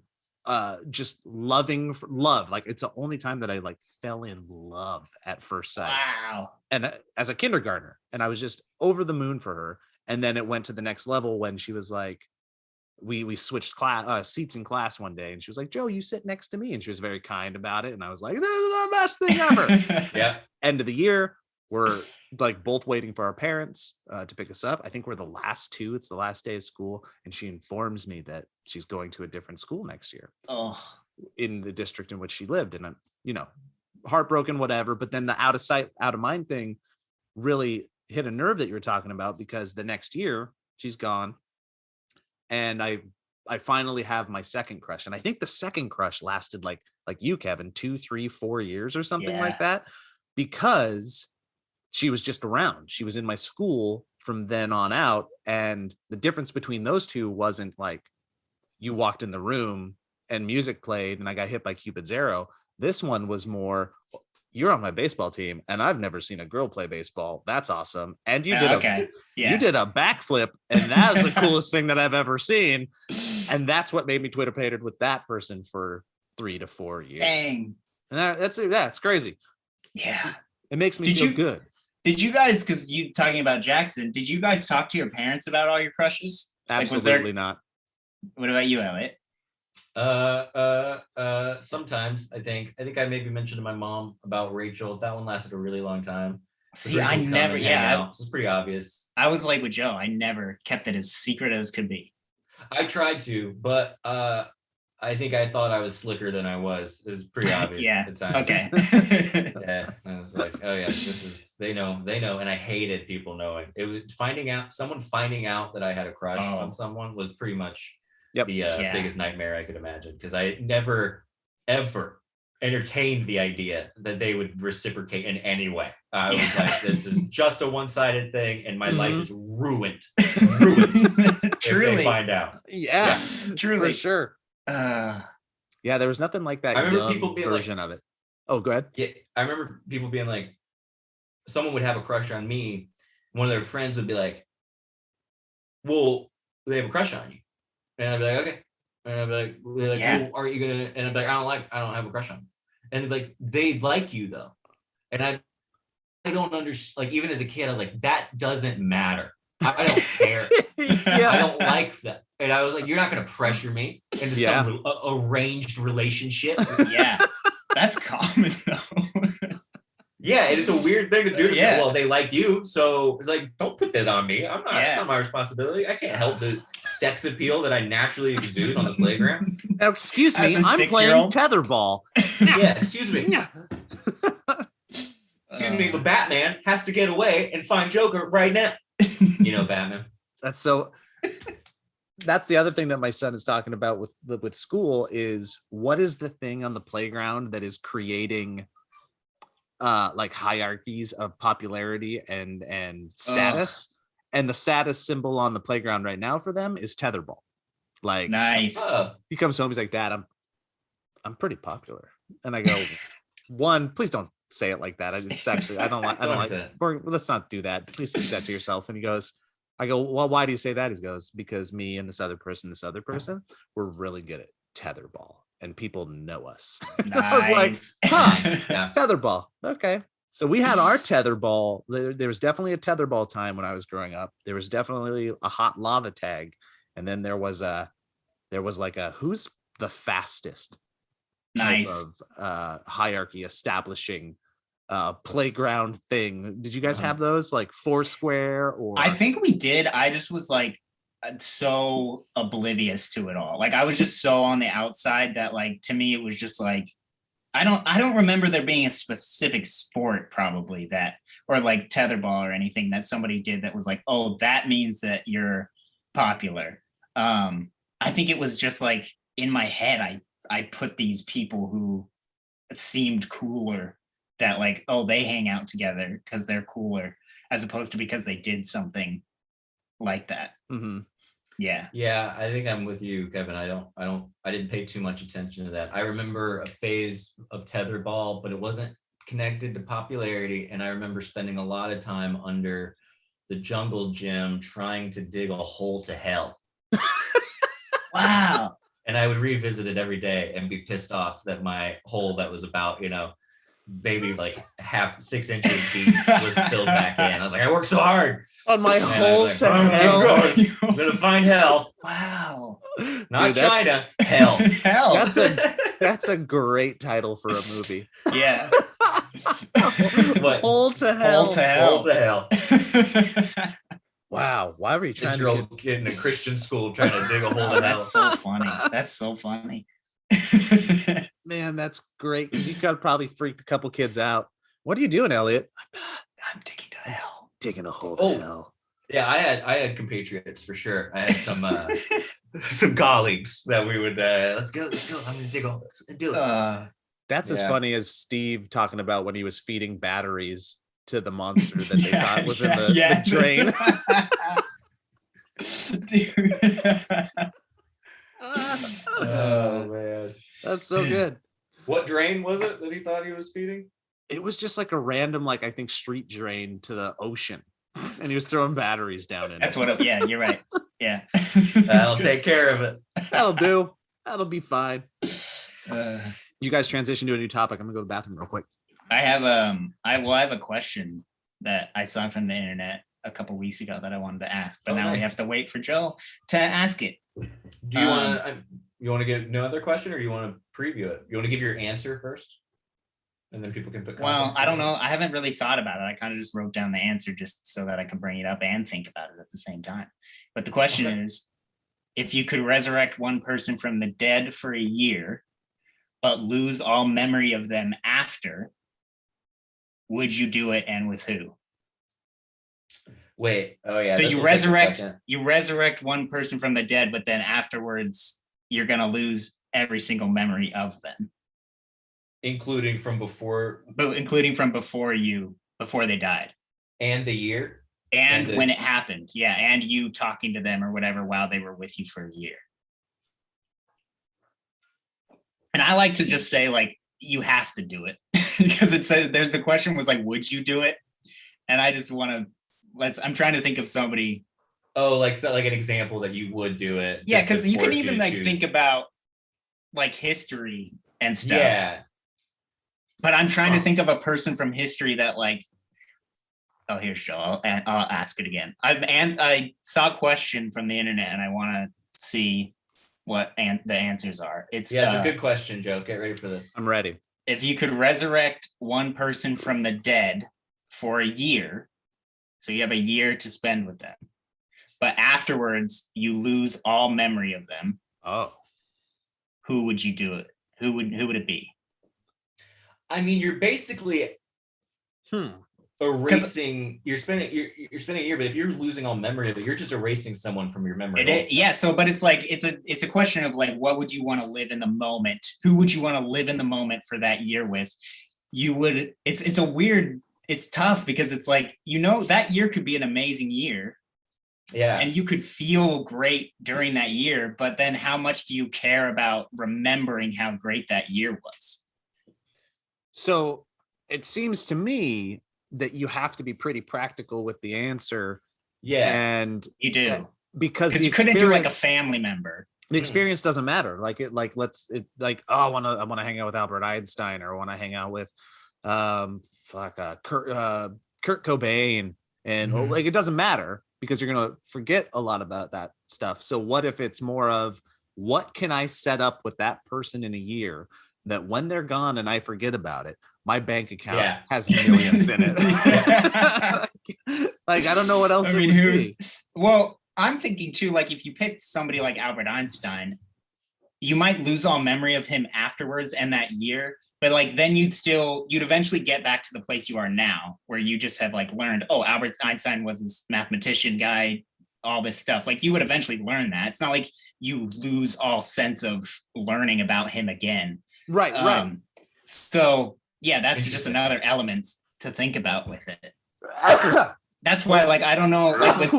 just love. Like, it's the only time that I like fell in love at first sight. Wow. And as a kindergartner, and I was just over the moon for her. And then it went to the next level when she was like, we switched class seats in class one day, and she was like, Joe, you sit next to me, and she was very kind about it, and I was like, this is the best thing ever. Yeah. End of the year, we're like both waiting for our parents to pick us up. I think we're the last two. It's the last day of school, and she informs me that she's going to a different school next year in the district in which she lived, and I'm, you know, heartbroken, whatever. But then the out of sight, out of mind thing really hit a nerve that you were talking about, because the next year she's gone, and I finally have my second crush. And I think the second crush lasted like you, Kevin, 2, 3, 4 years or something like that, because she was just around. She was in my school from then on out. And the difference between those two wasn't like you walked in the room and music played and I got hit by Cupid's arrow. This one was more, you're on my baseball team and I've never seen a girl play baseball. That's awesome. And you did you did a backflip, and that's the coolest thing that I've ever seen. And that's what made me Twitter pated with that person for 3 to 4 years. Dang. And it's crazy. Yeah. It makes me feel good. Did you guys, because you talking about Jackson, did you guys talk to your parents about all your crushes? Absolutely not. What about you, Elliott? Sometimes I think I maybe mentioned to my mom about Rachel. That one lasted a really long time. See, I never, it's pretty obvious. I was like with Joe, I never kept it as secret as could be. I tried to, but I think I thought I was slicker than I was. It was pretty obvious at times. Okay. Yeah, I was like, oh yeah, this is, they know, and I hated people knowing. It was someone finding out that I had a crush on someone was pretty much the biggest nightmare I could imagine, because I never ever entertained the idea that they would reciprocate in any way. I was like, this is just a one-sided thing, and my life is ruined. Truly, if they find out. Yeah, truly, for sure. Yeah, there was nothing like that. I remember people being version of it. Oh, go ahead. Yeah, I remember people being like, someone would have a crush on me. One of their friends would be like, "Well, they have a crush on you," and I'd be like, "Okay," and I'd be like, "Well, are you gonna?" And I'd be like, "I don't have a crush on you," and they'd be like, "They like you though," and I don't understand. Like, even as a kid, I was like, "That doesn't matter. I don't care. I don't like that." And I was like, "You're not going to pressure me into some arranged relationship." Yeah, that's common though. Yeah, it is a weird thing to do. Well, they like you, so it's like, don't put that on me. I'm not. It's not my responsibility. I can't help the sex appeal that I naturally exude on the playground. Now, excuse me, I'm playing tetherball. Yeah, excuse me. Excuse me, but Batman has to get away and find Joker right now. You know, Batman. That's the other thing that my son is talking about with school is, what is the thing on the playground that is creating like hierarchies of popularity and status? And the status symbol on the playground right now for them is tetherball. Like, nice. He comes home, he's like, "Dad, I'm pretty popular." And I go, "One, please don't say it like that. It's actually, I don't like let's not do that. Please keep that to yourself." And he goes, I go, "Well, why do you say that?" He goes, "Because me and this other person, we're really good at tetherball and people know us." Nice. I was like, tetherball. Okay. So we had our tetherball. There was definitely a tetherball time when I was growing up. There was definitely a hot lava tag. And then there was like a who's the fastest type of hierarchy establishing playground thing. Did you guys have those, like Foursquare? Or I think we did. I just was like so oblivious to it all. Like, I was just so on the outside that, like, to me it was just like, I don't remember there being a specific sport probably that, or like tetherball or anything that somebody did that was like, oh, that means that you're popular. I think it was just like in my head, I put these people who seemed cooler, that like, oh, they hang out together because they're cooler, as opposed to because they did something like that. Mm-hmm. Yeah, I think I'm with you, Kevin. I didn't pay too much attention to that. I remember a phase of tetherball, but it wasn't connected to popularity. And I remember spending a lot of time under the jungle gym trying to dig a hole to hell. Wow. And I would revisit it every day and be pissed off that my hole that was about, maybe like half 6 inches deep was filled back in. I was like, I worked so hard on my hole like, to I'm hell. gonna find hell. Wow. Not Dude, China, hell. Hell. That's a great title for a movie. Yeah. What? Hole to hell. Hole to hell. Hell to hell. Wow. Why were you trying to 6-year-old kid in a Christian school trying to dig a hole to hell. That's so funny. That's so funny. Man, that's great because you got to probably freaked a couple kids out. What are you doing, Elliot? I'm digging to hell. Digging a hole Oh. to hell. Yeah, I had compatriots for sure. I had some colleagues that we would let's go. I'm gonna dig a hole. Let's do it. That's as Yeah. funny as Steve talking about when he was feeding batteries to the monster that they thought was in the drain. Dude. Oh man. That's so good. What drain was it that he thought he was feeding? It was just like a random, like I think, street drain to the ocean, and he was throwing batteries down in That's it. what. Yeah, you're right. Yeah. I'll take care of it. That'll do. That'll be fine. Uh, You guys transition to a new topic. I'm gonna go to the bathroom real quick. I have I have a question that I saw from the internet a couple weeks ago that I wanted to ask, but Oh, now nice. we have to wait for Joe to ask it. Do you want to get another question, or you want to preview it? You want to give your answer first, and then people can put. Well, context I don't around know. I haven't really thought about it. I kind of just wrote down the answer just so that I can bring it up and think about it at the same time. But the question Okay. is, if you could resurrect one person from the dead for a year, but lose all memory of them after, would you do it, and with who? Wait. Oh yeah. So this you will take a resurrect second. one person from the dead, but then afterwards you're gonna lose every single memory of them, including from before but including from before they died, and the year. and And when it happened, yeah, and you talking to them or whatever while they were with you for a year. And I like to just say, like, you have to do it because it says there's the question was like, would you do it? And I just want to I'm trying to think of somebody. Oh, like an example that you would do it. Yeah, just to because you can force even to like choose. think about like history and stuff. Yeah. But I'm trying to think of a person from history that like, oh, here's Joe. I'll ask it again. I saw a question from the internet and I want to see what the answers are. It's a good question, Joe. Get ready for this. I'm ready. if you could resurrect one person from the dead for a year, so you have a year to spend with them, but afterwards you lose all memory of them. Oh, Who would you do it? Who would it be? I mean, you're basically erasing. You're spending a year, but if you're losing all memory of it, you're just erasing someone from your memory. It is, yeah. So, but it's like it's a question of like, what would you want to live in the moment? Who would you want to live in the moment for that year with? You would. It's a weird. It's tough because it's like, you know, that year could be an amazing year. Yeah. And you could feel great during that year, but then how much do you care about remembering how great that year was? so it seems to me that you have to be pretty practical with the answer. Yeah. And You do. because You couldn't do like a family member. the experience doesn't matter. Like it, like I want to hang out with Albert Einstein, or I want to hang out with Kurt Cobain, and like it doesn't matter because you're gonna forget a lot about that stuff. So what if it's more of, what can I set up with that person in a year that when they're gone and I forget about it, my bank account has millions in it. Like I don't know what else. I mean, it would be. Well, I'm thinking too, like if you picked somebody like Albert Einstein, you might lose all memory of him afterwards and that year, but like then you'd eventually get back to the place you are now, where you just have like learned, oh, Albert Einstein was this mathematician guy, all this stuff. Like you would eventually learn that. It's not like you lose all sense of learning about him again. Right. So yeah, that's just another element to think about with it. That's why, like, I don't know. Like,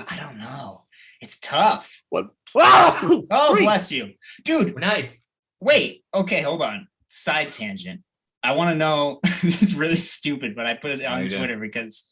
I don't know. It's tough. What? Wow! Oh, Great. bless you, dude. Nice. Wait. Okay, hold on. Side tangent. I want to know. This is really stupid, but I put it on Twitter because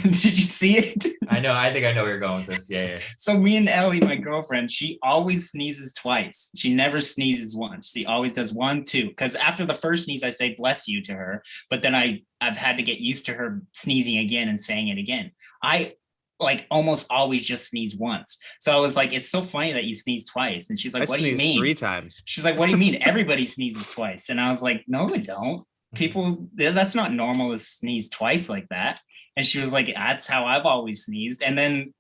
did you see it? I know. I think I know where you're going with this. Yeah. So me and Ellie, my girlfriend, she always sneezes twice. She never sneezes once. She always does 1, 2. Because after the first sneeze, I say bless you to her. But then I've had to get used to her sneezing again and saying it again. I like almost always just sneeze once. So I was like, it's so funny that you sneeze twice. And she's like, what do you mean? 3 times. She's like, what do you mean? Everybody sneezes twice. And I was like, no, they don't. People, that's not normal to sneeze twice like that. And she was like, that's how I've always sneezed. And then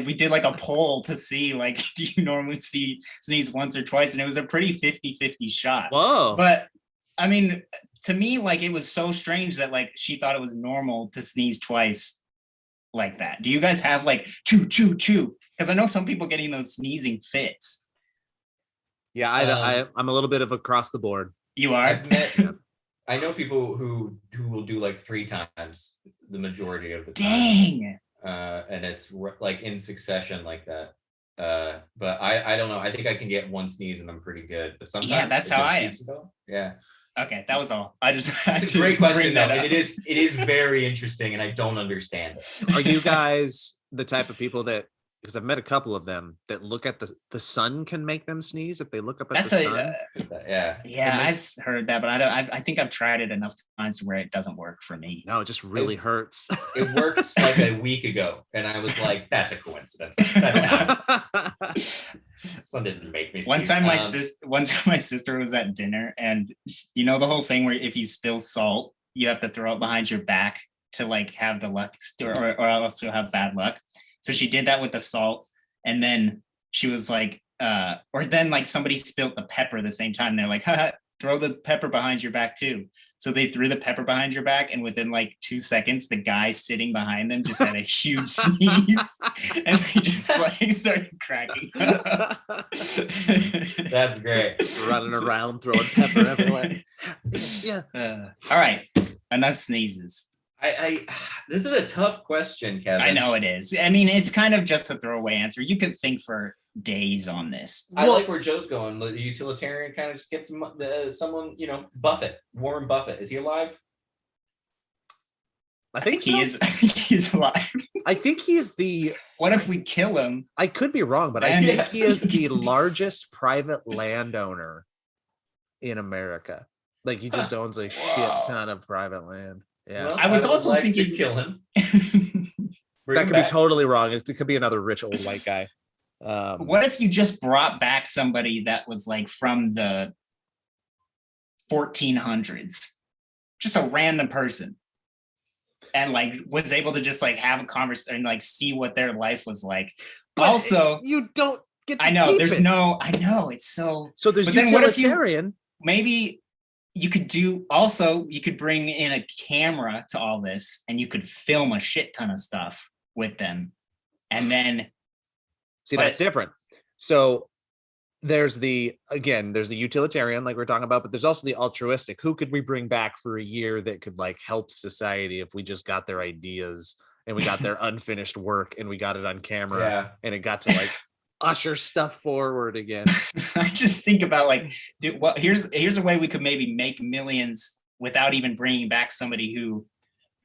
we did like a poll to see, like, do you normally sneeze once or twice? And it was a pretty 50-50 shot. Whoa. But I mean, to me, like, it was so strange that like she thought it was normal to sneeze twice like that. Do you guys have like choo choo choo? Because I know some people getting those sneezing fits. Yeah, I'm a little bit of across the board. You are? I know people who will do like 3 times the majority of the time. Dang. And it's like in succession like that. But I don't know. I think I can get 1 sneeze and I'm pretty good. But sometimes that's how I am. Yeah. Okay, that was all. It's a great question though. It is very interesting and I don't understand it. Are you guys the type of people that, because I've met a couple of them that look at the sun can make them sneeze if they look up at the sun? Yeah, I've heard that, but I think I've tried it enough times where it doesn't work for me. No, it just really hurts. It worked like a week ago, and I was like, "That's a coincidence." Sun didn't make me sneeze. One time my sister was at dinner, and you know the whole thing where if you spill salt, you have to throw it behind your back to like have the luck, or else you'll have bad luck. So she did that with the salt, and then she was like, or then like somebody spilled the pepper at the same time. They're like, haha, throw the pepper behind your back too. So they threw the pepper behind your back, and within like 2 seconds, the guy sitting behind them just had a huge sneeze, and they just like started cracking up. That's great. Running around throwing pepper everywhere. Yeah. All right, enough sneezes. This is a tough question, Kevin. I know it is. I mean, it's kind of just a throwaway answer. You could think for days on this. I like where Joe's going. The utilitarian kind of just gets someone, Buffett, Warren Buffett. Is he alive? I think he is. He's alive. I think he's the. What if we kill him? I could be wrong, but I think he is the largest private landowner in America. Like he just owns a shit ton of private land. Yeah, well, I was also thinking to kill him. That could be totally wrong. It could be another rich old white guy. What if you just brought back somebody that was like from the 1400s, just a random person, and like was able to just like have a conversation and like see what their life was like? But also, you don't get. To I know. Keep there's it. no. I know it's so. So there's utilitarian. Maybe. You could bring in a camera to all this and you could film a shit ton of stuff with them. And then that's different. So there's the utilitarian, like we're talking about, but there's also the altruistic. Who could we bring back for a year that could like help society if we just got their ideas and we got their unfinished work and we got it on camera and it got to like usher stuff forward again. I just think about like, here's a way we could maybe make millions without even bringing back somebody who.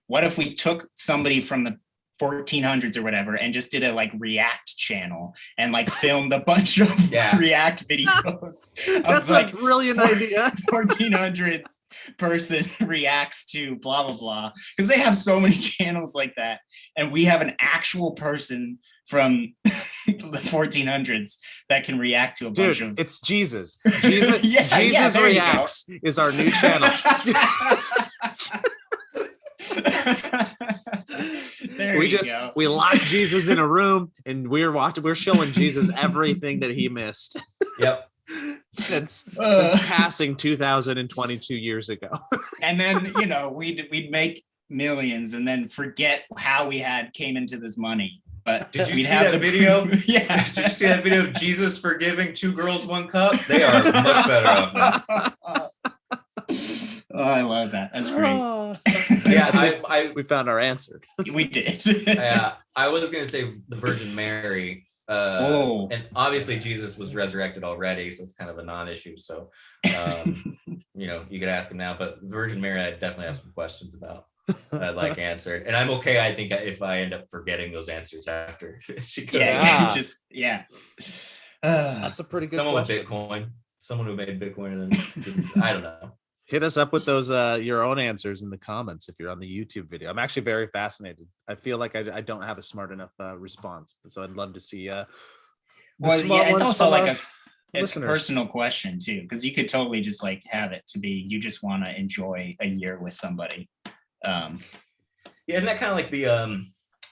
What if we took somebody from the 1400s or whatever and just did a like React channel and like filmed a bunch of React videos? That's like, a brilliant idea. 1400s person reacts to blah blah blah, because they have so many channels like that, and we have an actual person from the 1400s that can react to a bunch of. It's Jesus. Jesus Reacts is our new channel. We lock Jesus in a room and we're showing Jesus everything that he missed. Yep. since passing 2022 years ago. And then we'd make millions and then forget how we came into this money. But did you see that video? Yeah. Did you see that video of Jesus forgiving 2 girls 1 cup? They are much better off now. Oh, I love that. That's great. Yeah, we found our answer. We did. Yeah, I was gonna say the Virgin Mary, And obviously Jesus was resurrected already, so it's kind of a non-issue. So, you could ask him now, but Virgin Mary, I definitely have some questions about. I'd like answered, and I'm okay. I think if I end up forgetting those answers after, That's a pretty good someone question. with Bitcoin, someone who made Bitcoin, and then I don't know. Hit us up with those your own answers in the comments if you're on the YouTube video. I'm actually very fascinated. I feel like I don't have a smart enough response, so I'd love to see. It's also like it's a personal question too, because you could totally just like have it to be you just want to enjoy a year with somebody. Yeah, isn't that kind of like the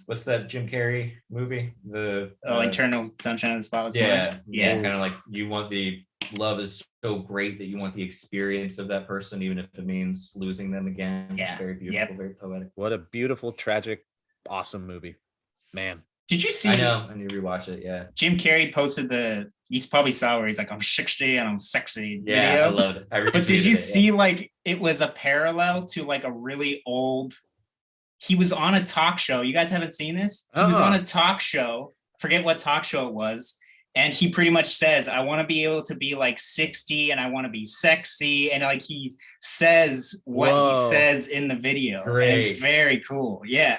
what's that Jim Carrey movie? The Eternal Sunshine of the Spotless Mind? Mind. Yeah, kind of like you want the love is so great that you want the experience of that person, even if it means losing them again. Yeah, very beautiful, very poetic. What a beautiful, tragic, awesome movie, man. Did you see? I know. I need to rewatch it. Yeah. Jim Carrey posted you probably saw where he's like, I'm 60 and I'm sexy. Yeah, video. I love it. But did you see like it was a parallel to like a really old? He was on a talk show. You guys haven't seen this? He was on a talk show. Forget what talk show it was. And he pretty much says, I want to be able to be like 60 and I want to be sexy. And like he says what he says in the video. Great. And it's very cool. Yeah.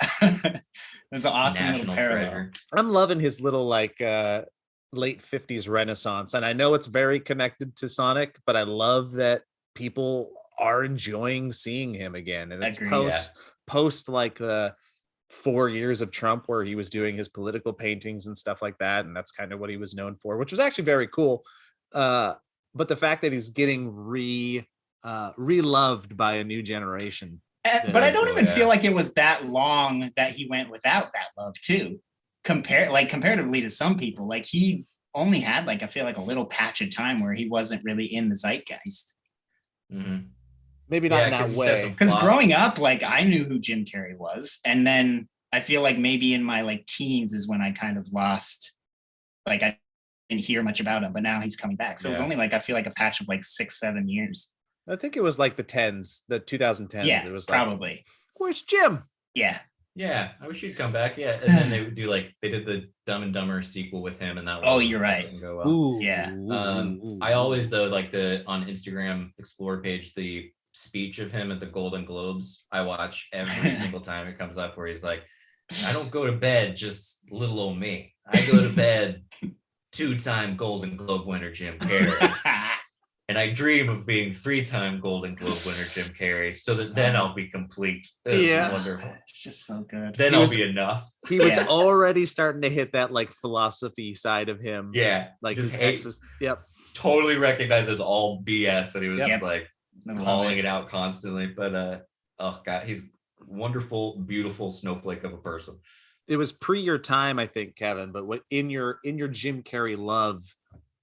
It's an awesome National little parallel. treasure. I'm loving his little like late 50s renaissance. And I know it's very connected to Sonic, but I love that people are enjoying seeing him again. And it's post like 4 years of Trump where he was doing his political paintings and stuff like that. And that's kind of what he was known for, which was actually very cool. But the fact that he's getting re-loved by a new generation. But I don't even feel like it was that long that he went without that love too. Comparatively to some people, like he only had like, I feel like a little patch of time where he wasn't really in the zeitgeist. Mm-hmm. Maybe not in that way. Because growing up, like I knew who Jim Carrey was. And then I feel like maybe in my like teens is when I kind of lost, like I didn't hear much about him, but now he's coming back. So it was only like, I feel like a patch of like 6-7 years. I think it was like the 2010s. Yeah, it was probably. Like, where's Jim? Yeah. Yeah, I wish he'd come back. Yeah, and then they would do like they did the Dumb and Dumber sequel with him, and that. Oh, you're right. Go well. Ooh, yeah. I always though like on Instagram Explore page the speech of him at the Golden Globes. I watch every single time it comes up where he's like, "I don't go to bed just little old me. I go to bed 2-time Golden Globe winner Jim Carrey." And I dream of being 3-time Golden Globe winner Jim Carrey, so that then I'll be complete. Wonderful. It's just so good. Then I'll be enough. He was already starting to hit that like philosophy side of him. Yeah, like just his Yep. Totally recognizes all BS, and he was just like I calling it out constantly. But oh god, he's wonderful, beautiful snowflake of a person. It was pre your time, I think, Kevin. But in your Jim Carrey love.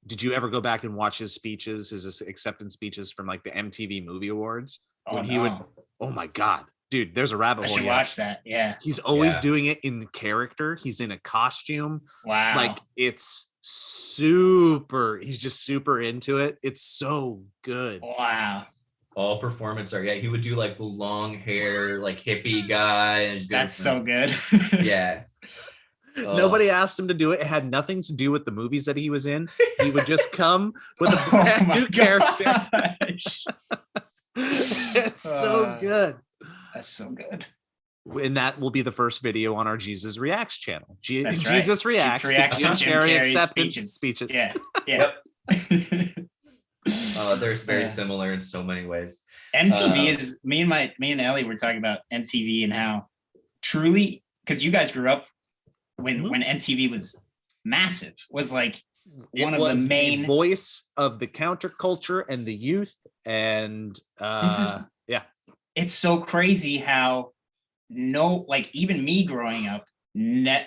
Did you ever go back and watch his speeches, his acceptance speeches from like the MTV Movie Awards? When he would, oh my God, dude, there's a rabbit hole. I should watch that. Yeah. He's always doing it in character. He's in a costume. Wow. Like it's super, he's just super into it. It's so good. Wow. All performance art. Yeah, he would do like the long hair, like hippie guy. That's so good. Yeah. Nobody asked him to do it. It had nothing to do with the movies that he was in. He would just come with a brand new character. It's so good. That's so good. And that will be the first video on our Jesus Reacts channel. Jesus Reacts to Jim Carrey acceptance speeches. Yeah. Yeah. They're very similar in so many ways. MTV is me and Ellie were talking about MTV and how truly, because you guys grew up when MTV was massive, was like one of the main voice of the counterculture and the youth. And it's so crazy how even me growing up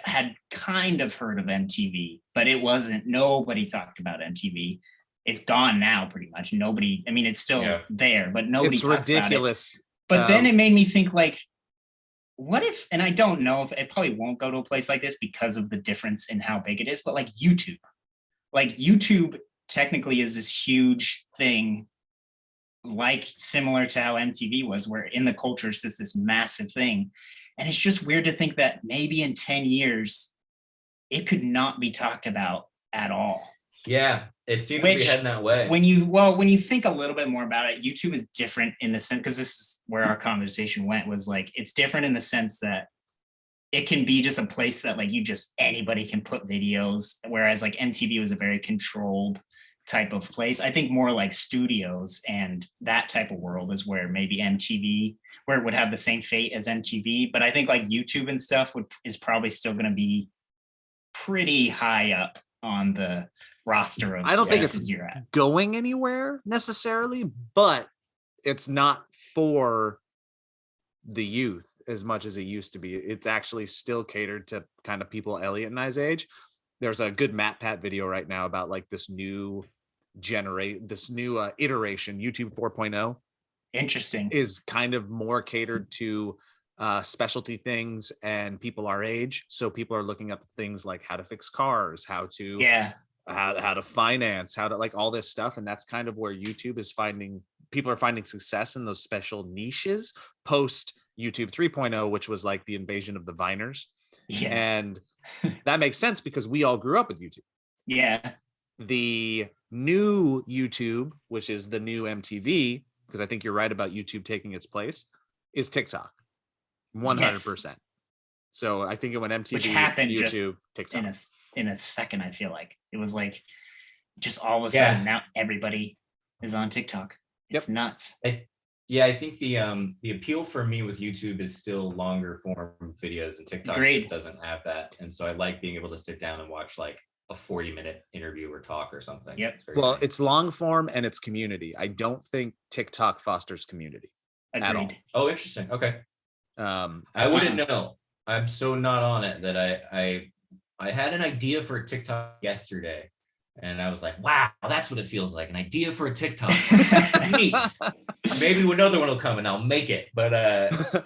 had kind of heard of MTV, but it wasn't, nobody talked about MTV. It's gone now pretty much. Nobody, I mean, it's still there, but nobody talks ridiculous. About it. But then it made me think like, what if, and I don't know if it probably won't go to a place like this because of the difference in how big it is, but like YouTube technically is this huge thing, like similar to how MTV was, where in the culture it's just this massive thing. And it's just weird to think that maybe in 10 years, it could not be talked about at all. Yeah, it seems to be heading that way. When you think a little bit more about it, YouTube is different in the sense, because this is where our conversation went, was like, it's different in the sense that it can be just a place that like anybody can put videos, whereas like MTV was a very controlled type of place. I think more like studios and that type of world is where maybe MTV, where it would have the same fate as MTV. But I think like YouTube and stuff is probably still going to be pretty high up on the roster of I don't think it's you're at. going anywhere necessarily, but it's not for the youth as much as it used to be. It's actually still catered to kind of people Elliott and I's age. There's a good MatPat video right now about like this new iteration, YouTube 4.0. Interesting. Is kind of more catered to specialty things and people our age. So people are looking up things like how to fix cars, how to finance, how to like all this stuff. And that's kind of where YouTube is people are finding success in those special niches post YouTube 3.0, which was like the invasion of the Viners. Yeah. And that makes sense because we all grew up with YouTube. Yeah. The new YouTube, which is the new MTV, because I think you're right about YouTube taking its place, is TikTok. 100%. Yes. So I think it went MTV, which happened YouTube, TikTok. In a second. I feel like it was like just all of a sudden now everybody is on TikTok. It's nuts. I think the appeal for me with YouTube is still longer form videos, and TikTok just doesn't have that. And so I like being able to sit down and watch like a 40-minute interview or talk or something. Yep. Nice. It's long form and it's community. I don't think TikTok fosters community at all. Oh, interesting. Okay. I wouldn't know. I'm so not on it that I had an idea for a TikTok yesterday, and I was like, wow, that's what it feels like. An idea for a TikTok. Neat. Maybe another one will come and I'll make it. But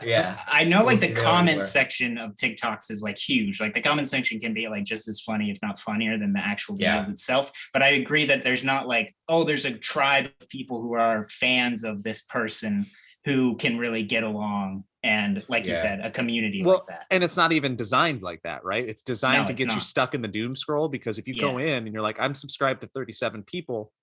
yeah. I know like the comment section of TikToks is like huge. Like the comment section can be like just as funny, if not funnier, than the actual videos itself. But I agree that there's not like, oh, there's a tribe of people who are fans of this person who can really get along. And like you said, a community like that. And it's not even designed like that, right? It's designed to get you stuck in the doom scroll, because if you go in and you're like, I'm subscribed to 37 people,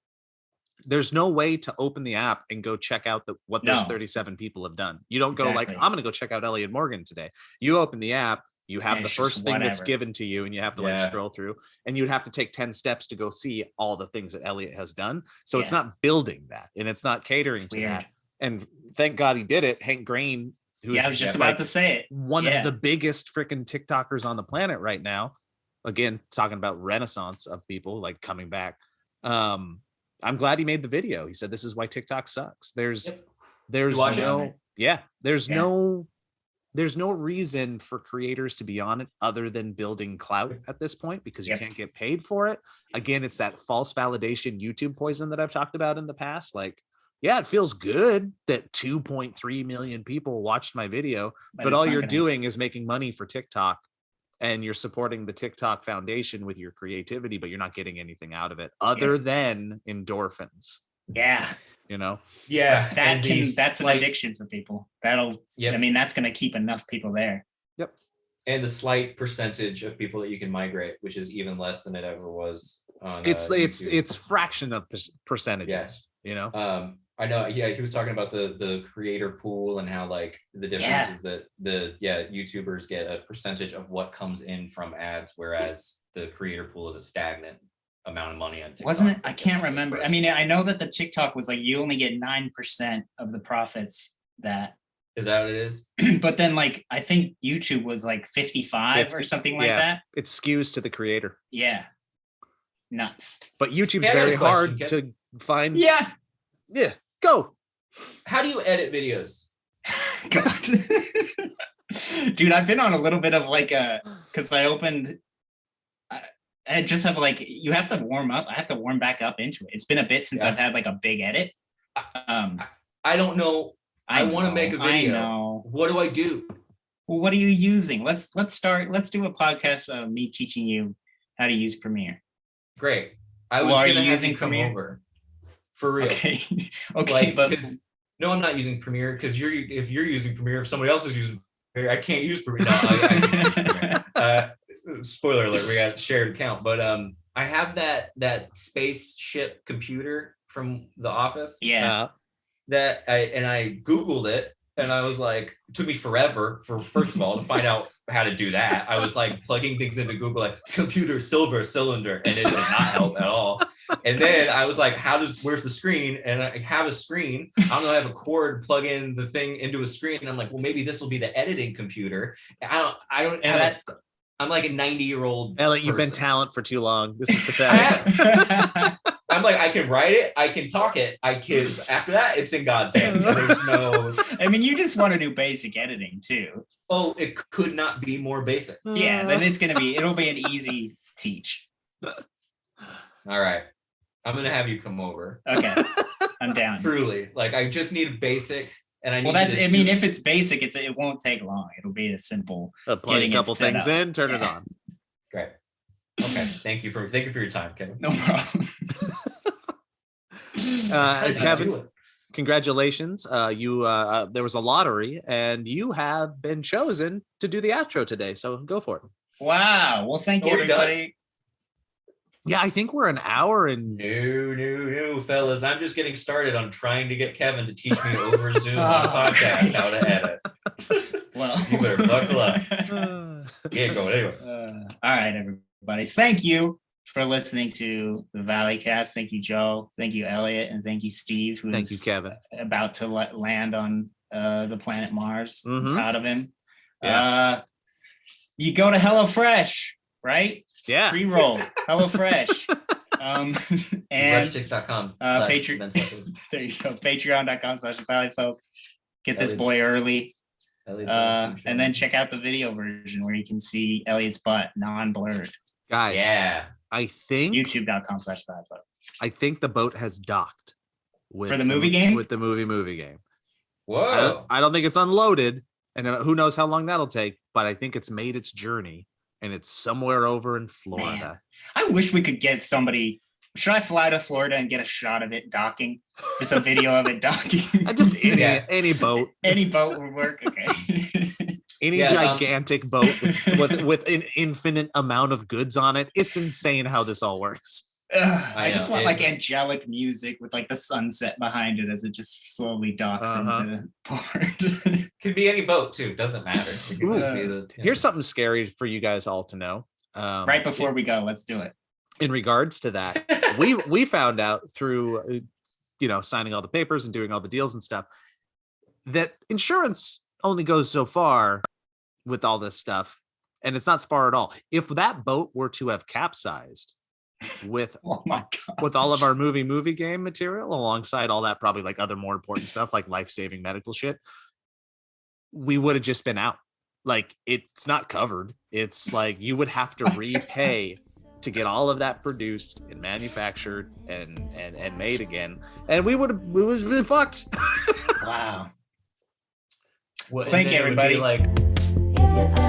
there's no way to open the app and go check out what those 37 people have done. You don't go like, I'm going to go check out Elliott Morgan today. You open the app, you have the first thing that's given to you, and you have to like scroll through, and you'd have to take 10 steps to go see all the things that Elliott has done. So it's not building that, and it's not catering to that. And thank God he did it. Hank Green, I was just about to say it. One of the biggest freaking TikTokers on the planet right now. Again, talking about renaissance of people like coming back. I'm glad he made the video. He said, this is why TikTok sucks. There's no reason for creators to be on it other than building clout at this point, because you can't get paid for it. Again, it's that false validation YouTube poison that I've talked about in the past. Like, yeah, it feels good that 2.3 million people watched my video, but all you're doing is making money for TikTok, and you're supporting the TikTok Foundation with your creativity, but you're not getting anything out of it other than endorphins. Yeah. You know? Yeah. That's an addiction for people. I mean, that's going to keep enough people there. Yep. And the slight percentage of people that you can migrate, which is even less than it ever was on it's fraction of percentages, you know? I know. Yeah. He was talking about the creator pool and how like the difference is that YouTubers get a percentage of what comes in from ads, whereas the creator pool is a stagnant amount of money on TikTok. Wasn't it? I can't remember. I mean, I know that the TikTok was like, you only get 9% of the profits. That is that what it is? But then like, I think YouTube was like 55 or something like that. It skews to the creator. Yeah. Nuts. But YouTube's very hard to find. Yeah. Go. How do you edit videos? God. Dude, I've been on a little bit of like because I just have like, you have to warm up. I have to warm back up into it. It's been a bit since I've had like a big edit. I don't know. I want to make a video. I know. What do I do? Well, what are you using? Let's do a podcast of me teaching you how to use Premiere. Great. I was going to have you come over. For real. Okay. Like, because no, I'm not using Premiere, because if you're using Premiere, if somebody else is using Premiere, I can't use Premiere. No, I can't use Premiere. spoiler alert, we got shared account, but I have that spaceship computer from The Office. Yeah. I Googled it, and I was like, it took me forever first of all to find out how to do that. I was like plugging things into Google, like computer silver cylinder, and it did not help at all. And then I was like, where's the screen? And I have a screen. I don't know, I have a cord, plug in the thing into a screen. And I'm like, well, maybe this will be the editing computer. I don't have that. I'm like a 90-year-old. Elliott, you've been talent for too long. This is pathetic. I'm like, I can write it, I can talk it, after that, it's in God's hands. There's no. I mean, you just want to do basic editing too. Oh, it could not be more basic. Yeah, then it'll be an easy teach. All right. I'm gonna have you come over. Okay. I'm down. Truly. Like, I just need basic, and I need if it's basic, it won't take long. It'll be a simple plug a couple things in, turn it on. Great. Okay. Thank you for your time, Kevin. No problem. Kevin, congratulations. There was a lottery and you have been chosen to do the outro today. So go for it. Wow. Well, thank you, everybody. Yeah, I think we're an hour and No, fellas. I'm just getting started on trying to get Kevin to teach me over Zoom on a podcast how to edit. Well, you better buckle up. Yeah, go anyway. All right, everybody. Thank you for listening to the Valleycast. Thank you, Joe. Thank you, Elliott, and thank you, Steve. Thank you, Kevin. About to land on the planet Mars. Mm-hmm. Proud of him. Yeah. You go to HelloFresh, right? Yeah. Pre-roll HelloFresh. And Rushtix.com. Patreon. There you go. Patreon.com/Valleyfolk. Get this boy early. And then check out the video version where you can see Elliott's butt non-blurred. Guys. Yeah. I think YouTube.com/Valleyfolk. I think the boat has docked for the movie game. With the movie game. Whoa. I don't think it's unloaded, and who knows how long that'll take. But I think it's made its journey. And it's somewhere over in Florida. Man, I wish we could get somebody. Should I fly to Florida and get a shot of it docking? Just a video of it docking. Just any boat. Any boat would work. Okay. Any gigantic boat with an infinite amount of goods on it. It's insane how this all works. I just want like angelic music with like the sunset behind it as it just slowly docks into port. Could be any boat too. Doesn't matter. Here's something scary for you guys all to know. Right before we go, let's do it. In regards to that, we found out through signing all the papers and doing all the deals and stuff that insurance only goes so far with all this stuff, and it's not far at all. If that boat were to have capsized with with all of our movie game material alongside all that, probably like other more important stuff like life-saving medical shit, we would have just been out. Like, it's not covered. It's like you would have to repay to get all of that produced and manufactured and made again, and we would have been fucked. Wow. Well, thank you, everybody. Like, If you